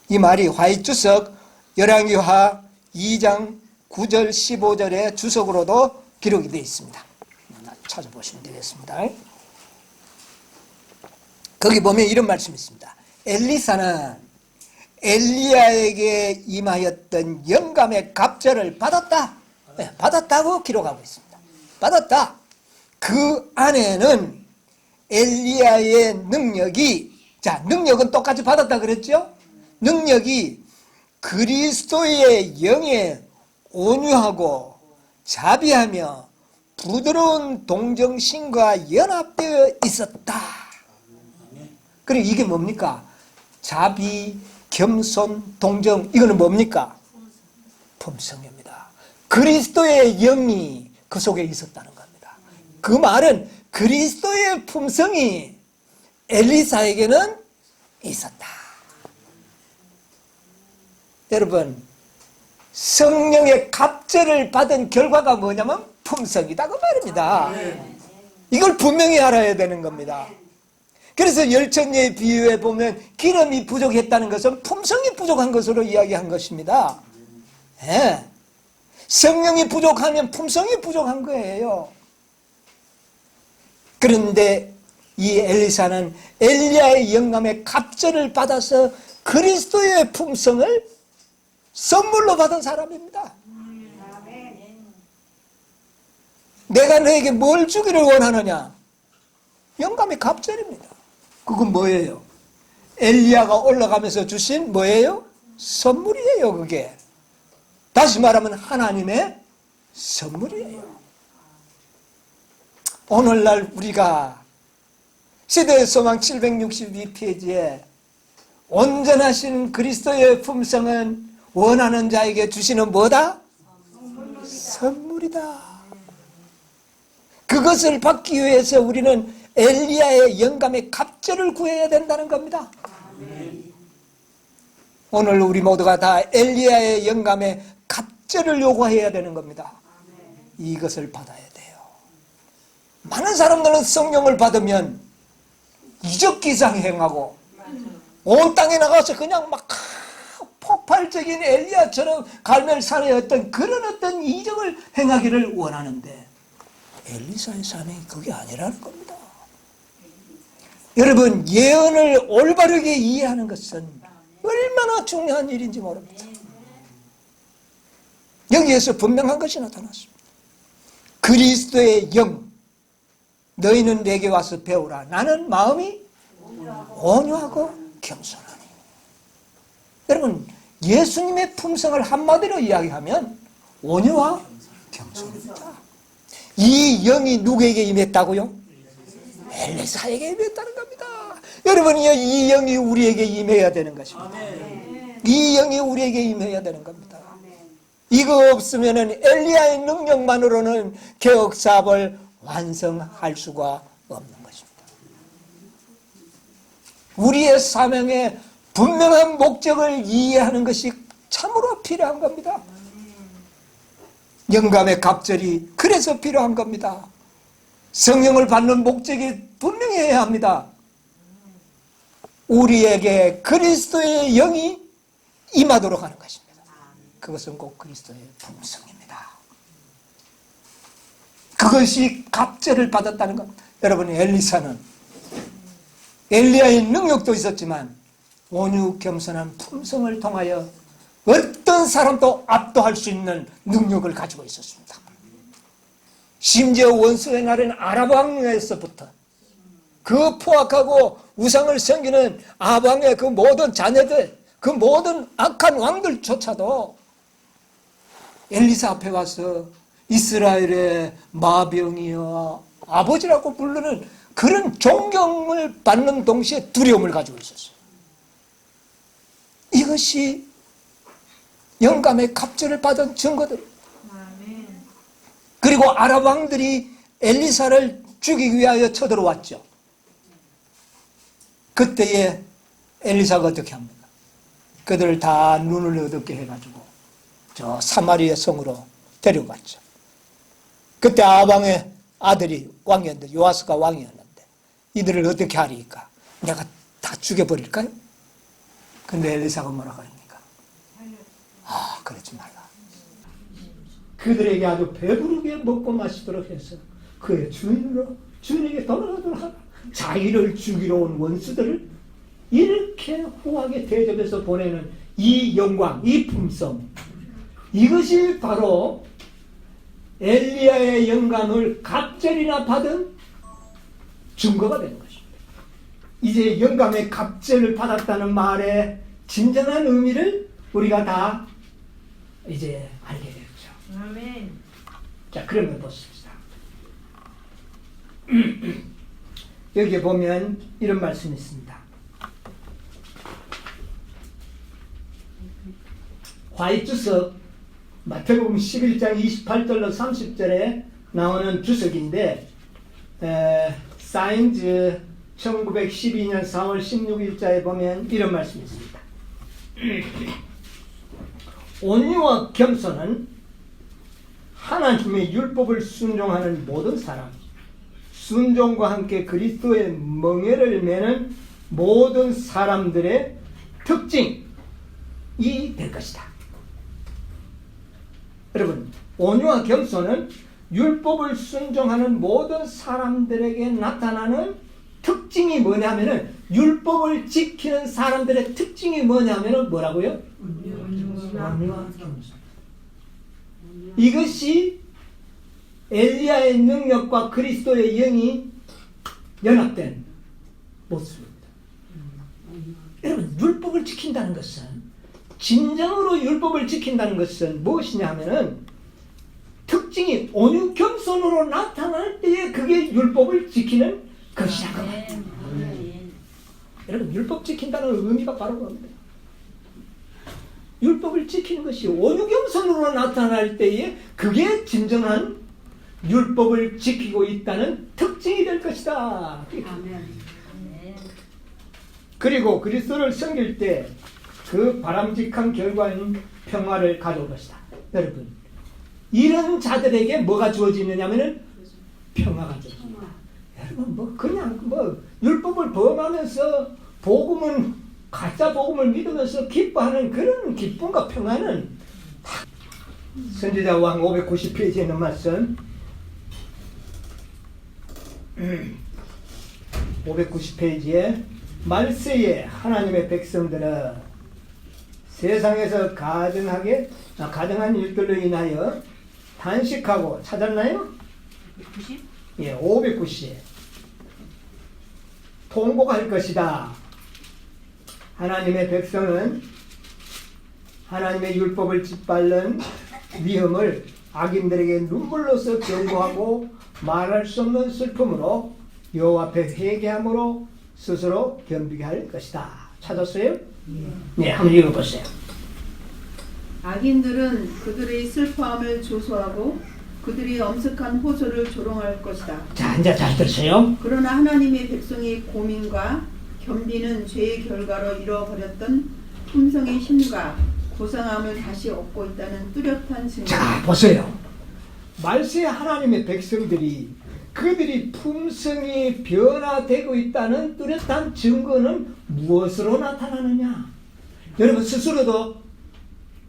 이 말이 화이트 주석 열왕기하 2장 9절 15절의 주석으로도 기록이 되어 있습니다. 찾아보시면 되겠습니다. 거기 보면 이런 말씀이 있습니다. 엘리사는 엘리야에게 임하였던 영감의 갑절을 받았다. 네, 받았다고 기록하고 있습니다. 받았다. 그 안에는 엘리야의 능력이, 자, 능력은 똑같이 받았다 그랬죠? 능력이 그리스도의 영에 온유하고 자비하며 부드러운 동정심과 연합되어 있었다. 그리고 이게 뭡니까? 자비, 겸손, 동정, 이거는 뭡니까? 품성입니다. 그리스도의 영이 그 속에 있었다는 겁니다. 그 말은 그리스도의 품성이 엘리사에게는 있었다. 여러분, 성령의 갑절을 받은 결과가 뭐냐면 품성이다 그 말입니다. 이걸 분명히 알아야 되는 겁니다. 그래서 열천리의 비유에 보면 기름이 부족했다는 것은 품성이 부족한 것으로 이야기한 것입니다. 네. 성령이 부족하면 품성이 부족한 거예요. 그런데 이 엘리사는 엘리야의 영감의 갑절을 받아서 그리스도의 품성을 선물로 받은 사람입니다. 내가 너에게 뭘 주기를 원하느냐? 영감의 갑절입니다. 그건 뭐예요? 엘리야가 올라가면서 주신 뭐예요? 선물이에요. 그게 다시 말하면 하나님의 선물이에요. 오늘날 우리가 시대의 소망 762페이지에 온전하신 그리스도의 품성은 원하는 자에게 주시는 뭐다? 선물이다. 그것을 받기 위해서 우리는 엘리야의 영감의 갑절을 구해야 된다는 겁니다. 오늘 우리 모두가 다 엘리야의 영감의 갑절을 요구해야 되는 겁니다. 이것을 받아야 돼요. 많은 사람들은 성령을 받으면 이적기상 행하고 온 땅에 나가서 그냥 막 폭발적인 엘리야처럼 갈멜산의 그런 이적을 행하기를 원하는데 엘리사의 사명이 그게 아니라는 겁니다. 여러분, 예언을 올바르게 이해하는 것은 얼마나 중요한 일인지 모릅니다. 여기에서 분명한 것이 나타났습니다. 그리스도의 영, 너희는 내게 와서 배우라. 나는 마음이 온유하고 겸손하니. 여러분, 예수님의 품성을 한마디로 이야기하면 온유와 겸손입니다. 이 영이 누구에게 임했다고요? 엘리사에게 임했다는 겁니다. 여러분이요, 이 영이 우리에게 임해야 되는 것입니다. 이 영이 우리에게 임해야 되는 겁니다. 이거 없으면 엘리야의 능력만으로는 개혁사업을 완성할 수가 없는 것입니다. 우리의 사명의 분명한 목적을 이해하는 것이 참으로 필요한 겁니다. 영감의 갑절이 그래서 필요한 겁니다. 성령을 받는 목적이 분명해야 합니다. 우리에게 그리스도의 영이 임하도록 하는 것입니다. 그것은 꼭 그리스도의 품성입니다. 그것이 갑절을 받았다는 것. 여러분, 엘리사는 엘리야의 능력도 있었지만 온유 겸손한 품성을 통하여 어떤 사람도 압도할 수 있는 능력을 가지고 있었습니다. 심지어 원수의 날인 아랍 왕에서부터 그 포악하고 우상을 섬기는 아합 왕의 그 모든 자녀들, 그 모든 악한 왕들조차도 엘리사 앞에 와서 이스라엘의 마병이여 아버지라고 부르는 그런 존경을 받는 동시에 두려움을 가지고 있었어요. 이것이 영감의 갑절을 받은 증거들. 그리고 아랍 왕들이 엘리사를 죽이기 위하여 쳐들어왔죠. 그때에 엘리사가 어떻게 합니까? 그들을 다 눈을 어둡게 해가지고 저 사마리아 성으로 데려갔죠. 그때 아방의 아들이 왕이었는데, 요아스가 왕이었는데 이들을 어떻게 하리까? 내가 다 죽여버릴까요? 근데 엘리사가 뭐라 그럽니까? 그러지 말라. 그들에게 아주 배부르게 먹고 마시도록 해서 그의 주인에게 돌아가도록 하라. 자기를 죽이러 온 원수들을 이렇게 후하게 대접해서 보내는 이 영광, 이 품성, 이것이 바로 엘리야의 영감을 갑절이나 받은 증거가 되는 것입니다. 이제 영감의 갑절을 받았다는 말의 진정한 의미를 우리가 다 이제 알게 되죠. 아멘. 자, 그러면 보십시다. 여기에 보면 이런 말씀이 있습니다. 화이주석 마태복음 11장 28절로 30절에 나오는 주석인데 사인즈 1912년 4월 16일자에 보면 이런 말씀이 있습니다. 온유와 겸손은 하나님의 율법을 순종하는 모든 사람, 순종과 함께 그리스도의 멍에를 매는 모든 사람들의 특징이 될 것이다. 여러분, 온유와 겸손은 율법을 순종하는 모든 사람들에게 나타나는 특징이 뭐냐면은, 율법을 지키는 사람들의 특징이 뭐냐면은 뭐라고요? 온유와 겸손. 이것이 엘리야의 능력과 그리스도의 영이 연합된 모습입니다. 여러분, 율법을 지킨다는 것은, 진정으로 율법을 지킨다는 것은 무엇이냐 하면은 특징이 온유 겸손으로 나타날 때에 그게 율법을 지키는 것이라고 합니다. 여러분, 율법 지킨다는 의미가 바로 그겁니다. 율법을 지키는 것이 온유 겸손으로 나타날 때에 그게 진정한 율법을 지키고 있다는 특징이 될 것이다. 그리고 그리스도를 섬길 때 그 바람직한 결과인 평화를 가져올 것이다. 여러분, 이런 자들에게 뭐가 주어지느냐면은 평화가 좀. 여러분 뭐 그냥 뭐 율법을 범하면서 복음은 가짜 복음을 믿으면서 기뻐하는 그런 기쁨과 평화는 선지자 왕 590페이지에 있는 말씀 590페이지에 말세에 하나님의 백성들은 세상에서 가증한 일들로 인하여 단식하고 찾았나요? 90? 예, 590. 통곡할 것이다. 하나님의 백성은 하나님의 율법을 짓밟는 위험을 악인들에게 눈물로서 경고하고 말할 수 없는 슬픔으로 여호와 앞에 회개함으로 스스로 견디게 할 것이다. 찾았어요? 네, 한번 읽어보세요. 악인들은 그들의 슬퍼함을 조소하고 그들이 엄습한 호소를 조롱할 것이다. 자, 이제 잘 들으세요. 그러나 하나님의 백성의 고민과 겸비는 죄의 결과로 잃어버렸던 품성의 힘과 고상함을 다시 얻고 있다는 뚜렷한 증거. 자, 보세요. 말세 하나님의 백성들이 그들이 품성이 변화되고 있다는 뚜렷한 증거는 무엇으로 나타나느냐? 여러분 스스로도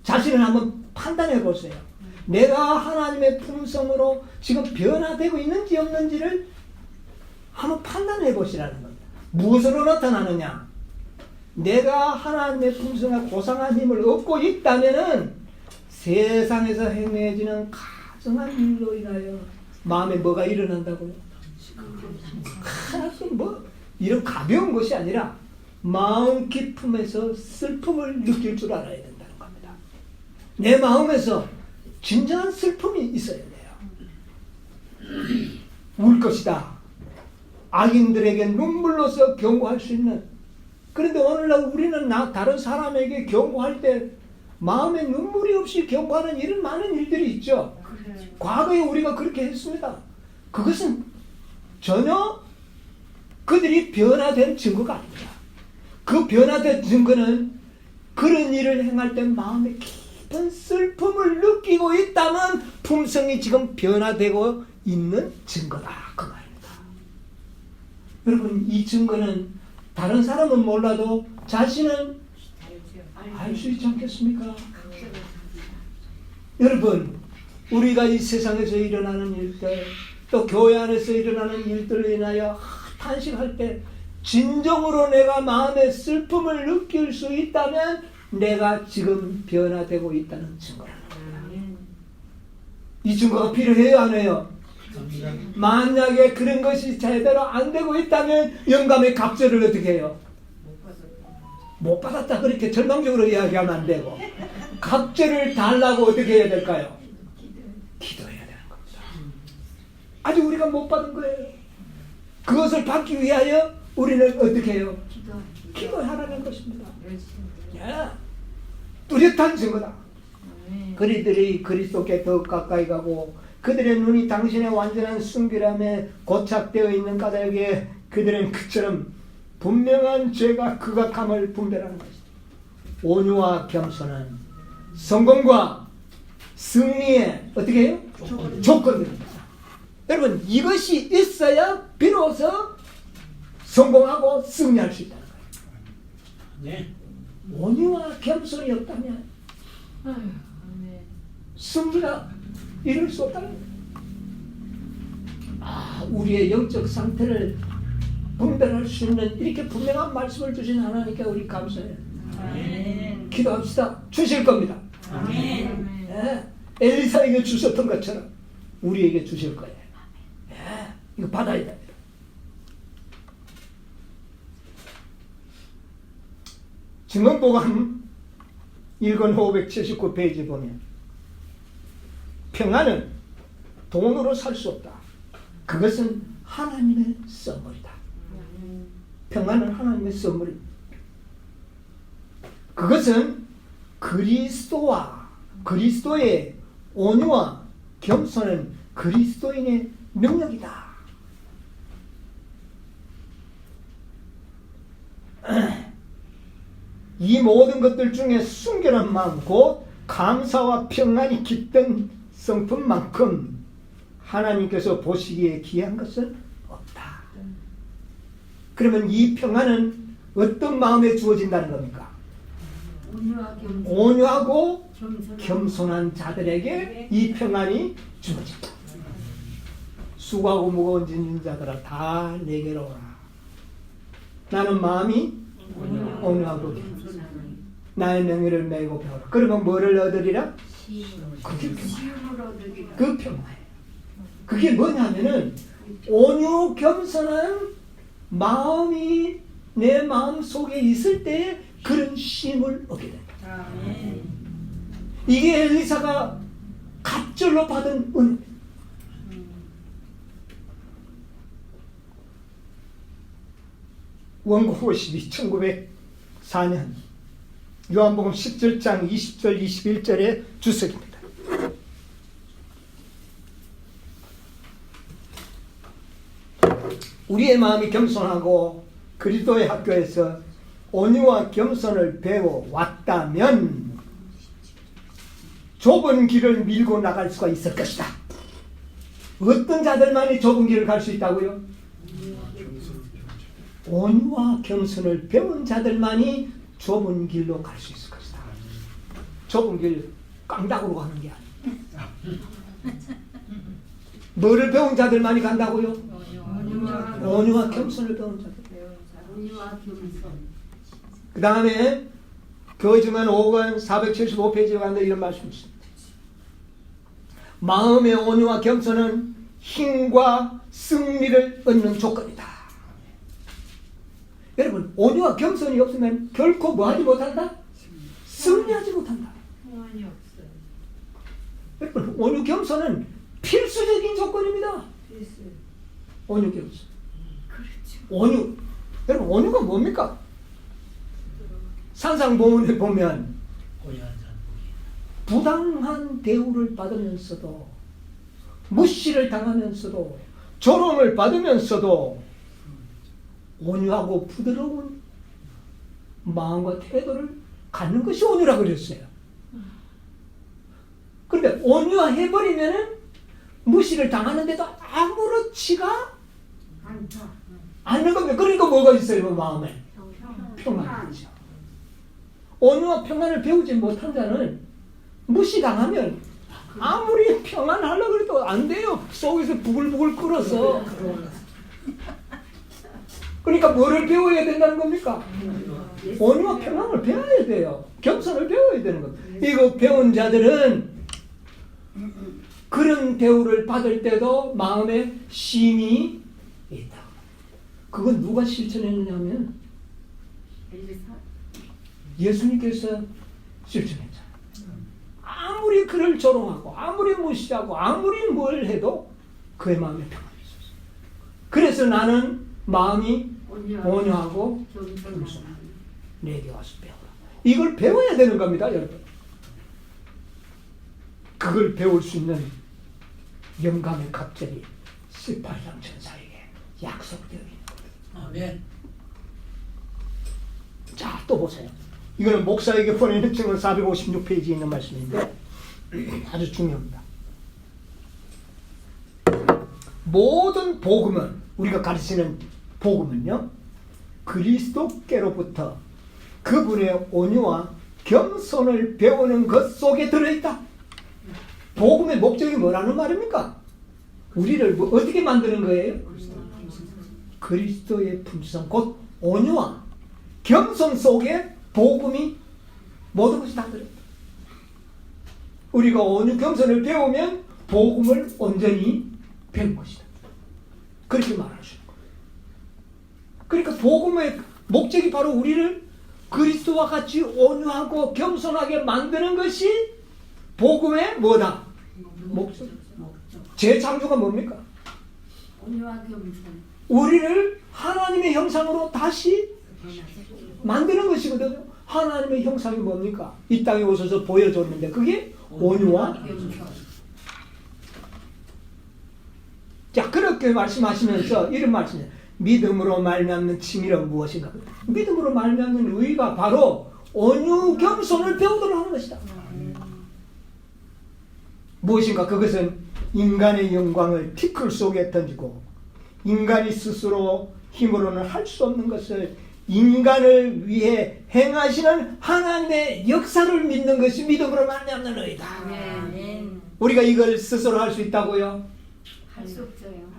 자신을 한번 판단해 보세요. 내가 하나님의 품성으로 지금 변화되고 있는지 없는지를 한번 판단해 보시라는 겁니다. 무엇으로 나타나느냐? 내가 하나님의 품성과 고상한 힘을 얻고 있다면은 세상에서 행해지는 가정한 일로 인하여 마음에 뭐가 일어난다고요? 뭐 이런 가벼운 것이 아니라 마음 깊음에서 슬픔을 느낄 줄 알아야 된다는 겁니다. 내 마음에서 진정한 슬픔이 있어야 돼요. 울 것이다. 악인들에게 눈물로서 경고할 수 있는. 그런데 오늘날 우리는 다른 사람에게 경고할 때 마음에 눈물이 없이 경고하는 이런 많은 일들이 있죠. 과거에 우리가 그렇게 했습니다. 그것은 전혀 그들이 변화된 증거가 아닙니다. 그 변화된 증거는 그런 일을 행할 때 마음에 깊은 슬픔을 느끼고 있다면 품성이 지금 변화되고 있는 증거다. 그 말입니다. 여러분 이 증거는 다른 사람은 몰라도 자신은 알 수 있지 않겠습니까? 여러분 우리가 이 세상에서 일어나는 일들 또 교회 안에서 일어나는 일들로 인하여 탄식할 때 진정으로 내가 마음의 슬픔을 느낄 수 있다면 내가 지금 변화되고 있다는 증거라는 겁니다. 이 증거가 필요해요 안 해요? 만약에 그런 것이 제대로 안 되고 있다면 영감의 갑절을 어떻게 해요? 못 받았다 그렇게 절망적으로 이야기하면 안 되고 갑절을 달라고 어떻게 해야 될까요? 기도해야 되는 겁니다. 아직 우리가 못 받은 거예요. 그것을 받기 위하여 우리는 어떻게 해요? 기도하라는 것입니다. 야, 뚜렷한 증거다. 그리들이 그리스도께 더 가까이 가고 그들의 눈이 당신의 완전한 순결함에 고착되어 있는 까닭에 그들은 그처럼 분명한 죄가 극악함을 분별하는 것이다. 온유와 겸손은 성공과 승리의 어떻게 해요? 조건들입니다. 여러분 이것이 있어야 비로소 성공하고 승리할 수 있다는 거예요. 네. 온유와 겸손이 없다면 승리가 이룰 수 없다는 거예요. 우리의 영적 상태를 분별할 수 있는 이렇게 분명한 말씀을 주신 하나님께 우리 감사해요. 아멘. 기도합시다. 주실 겁니다. 아멘. 예, 엘리사에게 주셨던 것처럼 우리에게 주실 거예요. 예, 이거 받아야 됩니다. 증언보감 1권 579페이지 보면 평안은 돈으로 살 수 없다. 그것은 하나님의 선물이다. 평안은 하나님의 선물입니다. 그것은 그리스도의 온유와 겸손은 그리스도인의 능력이다. 이 모든 것들 중에 순결한 마음 곧 감사와 평안이 깃든 성품만큼 하나님께서 보시기에 귀한 것은 없다. 그러면 이 평안은 어떤 마음에 주어진다는 겁니까? 온유하고 겸손한 자들에게 이 평안이 주어진다. 수고하고 무거운 짐진 자들아 다 내게로 오라. 나는 마음이 온유하고 나의 명예를 메고 배우라. 그러면 뭐를 얻으리라? 그게 평안. 그 평안이에요. 그게 뭐냐면은 온유 겸손한 마음이 내 마음 속에 있을 때 그런 쉼을 얻게 된다. 이게 엘리사가 갑절로 받은 은혜. 원고 52, 1904년 요한복음 17장 20절 21절의 주석입니다. 우리의 마음이 겸손하고 그리스도의 학교에서 온유와 겸손을 배워왔다면 좁은 길을 밀고 나갈 수가 있을 것이다. 어떤 자들만이 좁은 길을 갈 수 있다고요? 온유와 겸손을 배운 자들만이 좁은 길로 갈 수 있을 것이다. 좁은 길 깡다구로 가는 게 아니에요. 뭐를 배운 자들만이 간다고요? 온유와 겸손을 배운 자들. 그 다음에 교회증언 5권 475페이지에 가는데 이런 말씀이 있습니다. 마음의 온유와 겸손은 힘과 승리를 얻는 조건이다. 여러분, 온유와 겸손이 없으면 결코 뭐 하지 못한다? 승리하지 못한다. 여러분, 온유 겸손은 필수적인 조건입니다. 온유 겸손. 온유. 여러분, 온유가 뭡니까? 산상보문에 보면 부당한 대우를 받으면서도 무시를 당하면서도 조롱을 받으면서도 온유하고 부드러운 마음과 태도를 갖는 것이 온유라고 그랬어요. 그런데 온유해버리면 무시를 당하는데도 아무렇지가 않는 겁니다. 그러니까 뭐가 있어요? 마음에 평안이죠. 온유와 평안을 배우지 못한 자는 무시당하면 아무리 평안하려고 해도 안 돼요. 속에서 부글부글 끓어서. 그러니까 뭐를 배워야 된다는 겁니까? 온유와 평안을 배워야 돼요. 겸손을 배워야 되는 겁니다. 이거 배운 자들은 그런 대우를 받을 때도 마음에 쉼이 있다. 그건 누가 실천했느냐면 예수님께서 실천했잖아요. 아무리 그를 조롱하고 아무리 무시하고 아무리 뭘 해도 그의 마음에 평안이 있었어요. 그래서 나는 마음이 온유하고 겸손하다. 내게 와서 배우라. 이걸 배워야 되는 겁니다, 여러분. 그걸 배울 수 있는 영감의 갑절이 18장 천사에게 약속되어 있는 겁니다. 아멘. 자, 또 보세요. 이거는 목사에게 보내는 증언 456페이지에 있는 말씀인데 아주 중요합니다. 모든 복음은, 우리가 가르치는 복음은요, 그리스도께로부터 그분의 온유와 겸손을 배우는 것 속에 들어있다. 복음의 목적이 뭐라는 말입니까? 우리를 어떻게 만드는 거예요? 그리스도의 품성, 곧 온유와 겸손 속에 복음이 모든 것이 다 들어있다. 우리가 온유 겸손을 배우면 복음을 온전히 배운 것이다. 그렇게 말하시는 거예요. 그러니까 복음의 목적이 바로 우리를 그리스도와 같이 온유하고 겸손하게 만드는 것이 복음의 뭐다? 목적. 재창조가 뭡니까? 우리를 하나님의 형상으로 다시 만드는 것이거든요. 하나님의 형상이 뭡니까? 이 땅에 오셔서 보여줬는데 그게 온유와 겸손. 자, 그렇게 말씀하시면서 이런 말씀이에요. 믿음으로 말미암는 칭의는 무엇인가? 믿음으로 말미암는 의가 바로 온유 겸손을 배우도록 하는 것이다. 무엇인가? 그것은 인간의 영광을 티끌 속에 던지고 인간이 스스로 힘으로는 할 수 없는 것을 인간을 위해 행하시는 하나님의 역사를 믿는 것이 믿음으로 말미암는이다. 우리가 이걸 스스로 할 수 있다고요? 할 수 없어요.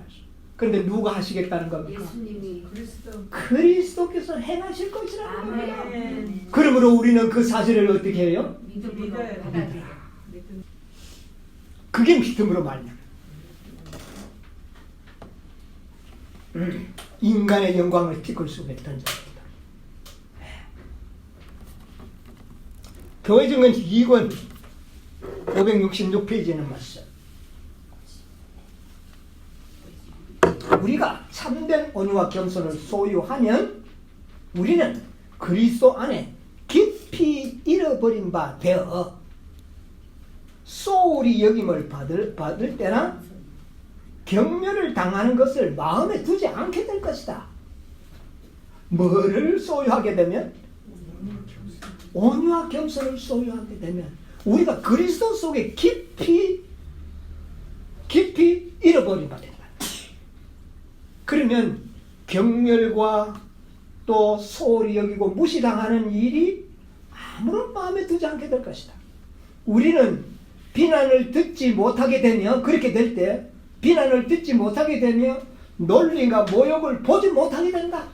그런데 누가 하시겠다는 겁니까? 예수님이 그리스도께서 행하실 것이라는 겁니다. 아멘. 그러므로 우리는 그 사실을 어떻게 해요? 믿음으로 받아들여. 그게 믿음으로 말이야. 인간의 영광을 티끌 속에 던져버린다. 교회 증언 2권 566페이지에는 말씀. 우리가 참된 온유와 겸손을 소유하면 우리는 그리스도 안에 깊이 잃어버린 바 되어 소홀히 여김을 받을 때나 경멸을 당하는 것을 마음에 두지 않게 될 것이다. 뭐를 소유하게 되면? 온유와 겸손을 소유하게 되면 우리가 그리스도 속에 깊이 잃어버린 바 된다. 그러면 경멸과 또 소홀히 여기고 무시당하는 일이 아무런 마음에 두지 않게 될 것이다. 우리는 비난을 듣지 못하게 되면, 그렇게 될 때 비난을 듣지 못하게 되면 논리가 모욕을 보지 못하게 된다.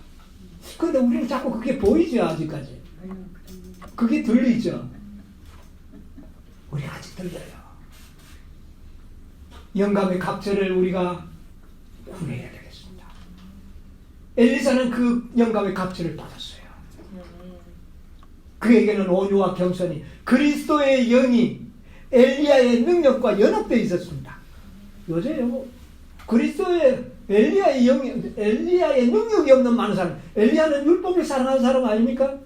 그런데 우리는 자꾸 그게 보이죠. 아직까지 그게 들리죠. 우리가 아직 들려요. 영감의 갑절을 우리가 구해야 되겠습니다. 엘리사는 그 영감의 갑절을 받았어요. 그에게는 온유와 겸손이, 그리스도의 영이 엘리야의 능력과 연합되어 있었습니다. 요새요, 그리스도의 엘리야의 능력이 없는 많은 사람, 엘리야는 율법을 사랑하는 사람 아닙니까?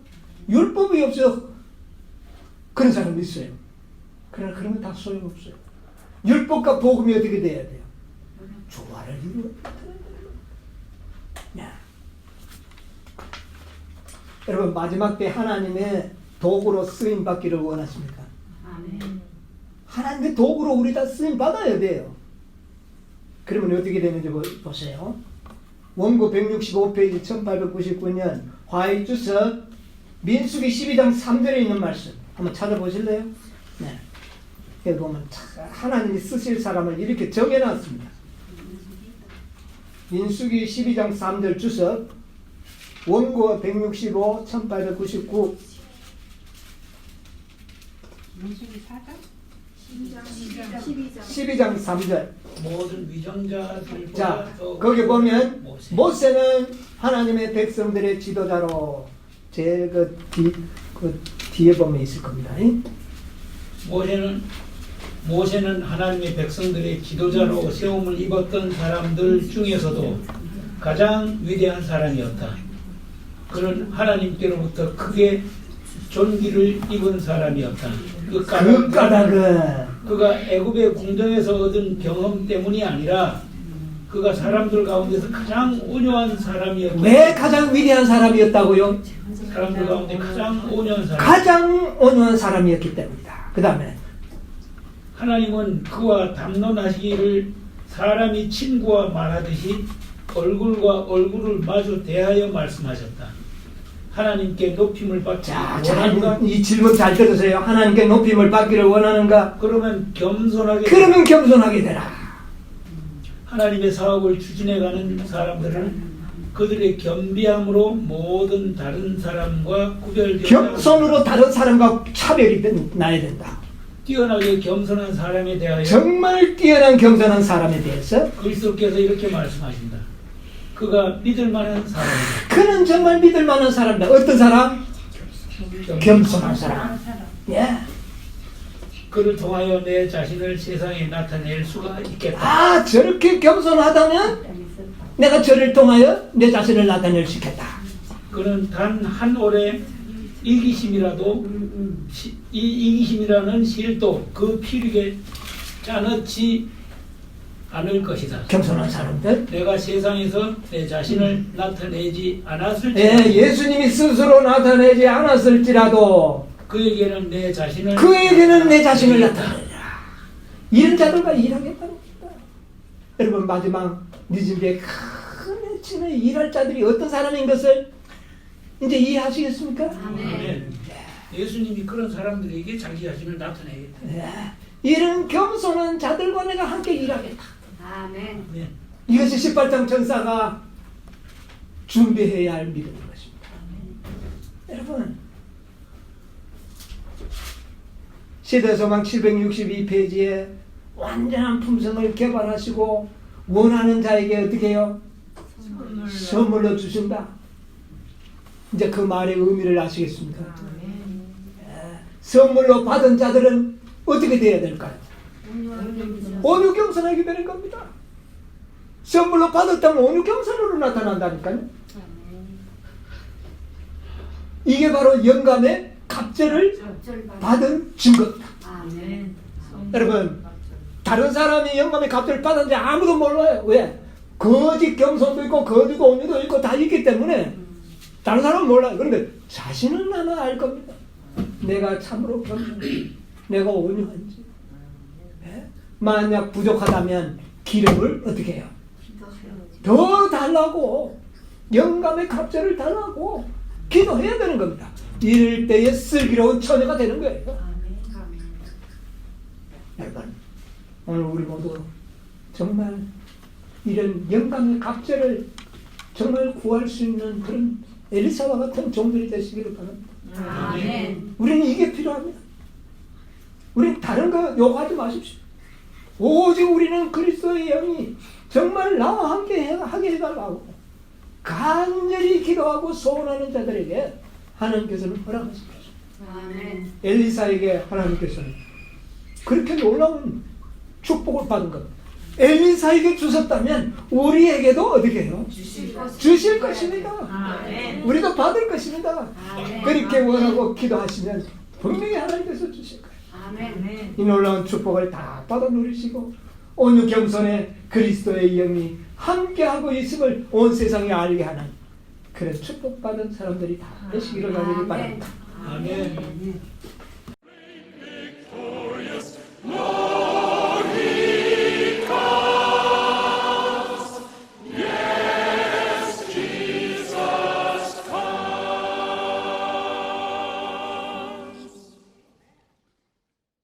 율법이 없어 그런 사람이 있어요. 그러나 그런 건 다 소용없어요. 율법과 복음이 어떻게 돼야 돼요? 조화를 이루어야 돼요. 여러분, 마지막 때 하나님의 도구로 쓰임 받기를 원하십니까? 아멘. 하나님의 도구로 우리 다 쓰임 받아야 돼요. 그러면 어떻게 되는지 보세요. 원고 165페이지 1899년 화이주석 민수기 12장 3절에 있는 말씀 한번 찾아보실래요? 네. 여기 보면 하나님이 쓰실 사람을 이렇게 정해놨습니다. 민수기 12장 3절 주석 원고 165 1899 민수기 4장? 12장 3절. 모든 위정자들보다 자, 더 거기 보면 모세. 모세는 하나님의 백성들의 지도자로 제일 그 뒤에 보면 있을 겁니다. 모세는 하나님의 백성들의 지도자로 세움을 입었던 사람들 중에서도 가장 위대한 사람이었다. 그는 하나님께로부터 크게 존귀를 입은 사람이었다. 그 까닭은 그가 애굽의 궁정에서 얻은 경험 때문이 아니라 그가 사람들 가운데서 가장 온유한 사람이었다. 왜 가장 위대한 사람이었다고요? 사람들 가운데 가장 온유한 사람. 가장 온유한 사람이었기 때문이다. 그 다음에 하나님은 그와 담론하시기를 사람이 친구와 말하듯이 얼굴과 얼굴을 마주 대하여 말씀하셨다. 하나님께 높임을 받기 원하는가? 이 질문 잘 들으세요. 하나님께 높임을 받기를 원하는가? 그러면 겸손하게 되라. 하나님의 사업을 추진해가는 사람들은 그들의 겸비함으로 모든 다른 사람과 구별되어 겸손으로 다른 사람과 차별이 나야 된다. 뛰어나게 겸손한 사람에 대하여 정말 뛰어난 겸손한 사람에 대해서 그리스도께서 이렇게 말씀하신다. 그가 믿을 만한 사람이다. 그는 정말 믿을 만한 사람이다. 어떤 사람? 겸손한 사람. 예. 그를 통하여 내 자신을 세상에 나타낼 수가 있겠다. 아, 저렇게 겸손하다면 내가 저를 통하여 내 자신을 나타낼 수 있겠다. 그는 단 한 올의 이기심이라도 이 이기심이라는 실도 그 피력에 짜넣지 않을 것이다. 겸손한 사람들. 내가 세상에서 내 자신을 나타내지 않았을지라도 예, 예수님이 스스로 나타내지 않았을지라도 그에게는 내 자신을 나타내라. 이런 자들과 일하겠다는 겁니다. 여러분 마지막 늦은 비에 큰 해치는 일할 자들이 어떤 사람인 것을 이제 이해하시겠습니까? 아멘. 예수님이 그런 사람들에게 자기 자신을 나타내겠다. 이런 겸손한 자들과 내가 함께 일하겠다. 아멘. 아멘. 이것이 18장 전사가 준비해야 할 믿음인 것입니다. 여러분 시대소망 762페이지에 완전한 품성을 개발하시고 원하는 자에게 어떻게 해요? 선물로 주신다. 이제 그 말의 의미를 아시겠습니까? 선물로 받은 자들은 어떻게 돼야 될까요? 온유 겸손하게 되는 겁니다. 선물로 받았다면 온유 겸손으로 나타난다니까요. 이게 바로 영감의 갑절을 받은 증거입니다. 아멘. 여러분 다른 사람이 영감의 갑절을 받았는지 아무도 몰라요. 왜? 거짓 겸손도 있고 거짓 온유도 있고 다 있기 때문에 다른 사람은 몰라요. 그런데 자신은 아마 알 겁니다. 내가 참으로 겸손한지 내가 온유한지. 네? 만약 부족하다면 기름을 어떻게 해요? 더 달라고 영감의 갑절을 달라고 기도해야 되는 겁니다. 이럴 때에 슬기로운 처녀가 되는 거예요. 여러분 오늘 우리 모두 정말 이런 영감의 갑절을 정말 구할 수 있는 그런 엘리사와 같은 종들이 되시기를 바랍니다. 아멘. 우리는 이게 필요합니다. 우리는 다른 거 요구하지 마십시오. 오직 우리는 그리스도의 영이 정말 나와 함께 하게 해달라고 간절히 기도하고 소원하는 자들에게 하나님께서는 허락하십니다. 아멘. 엘리사에게 하나님께서는 그렇게 놀라운 축복을 받은 것. 엘리사에게 주셨다면 우리에게도 어떻게 해요? 주실 것입니다. 아멘. 우리도 받을 것입니다. 아멘. 그렇게 원하고 기도하시면 분명히 하나님께서 주실 거예요. 아멘. 이 놀라운 축복을 다 받아 누리시고 온유 겸손의 그리스도의 영이 함께하고 있음을 온 세상에 알게 하는 그런 축복받은 사람들이 다 되시기를 바랍니다. 아멘.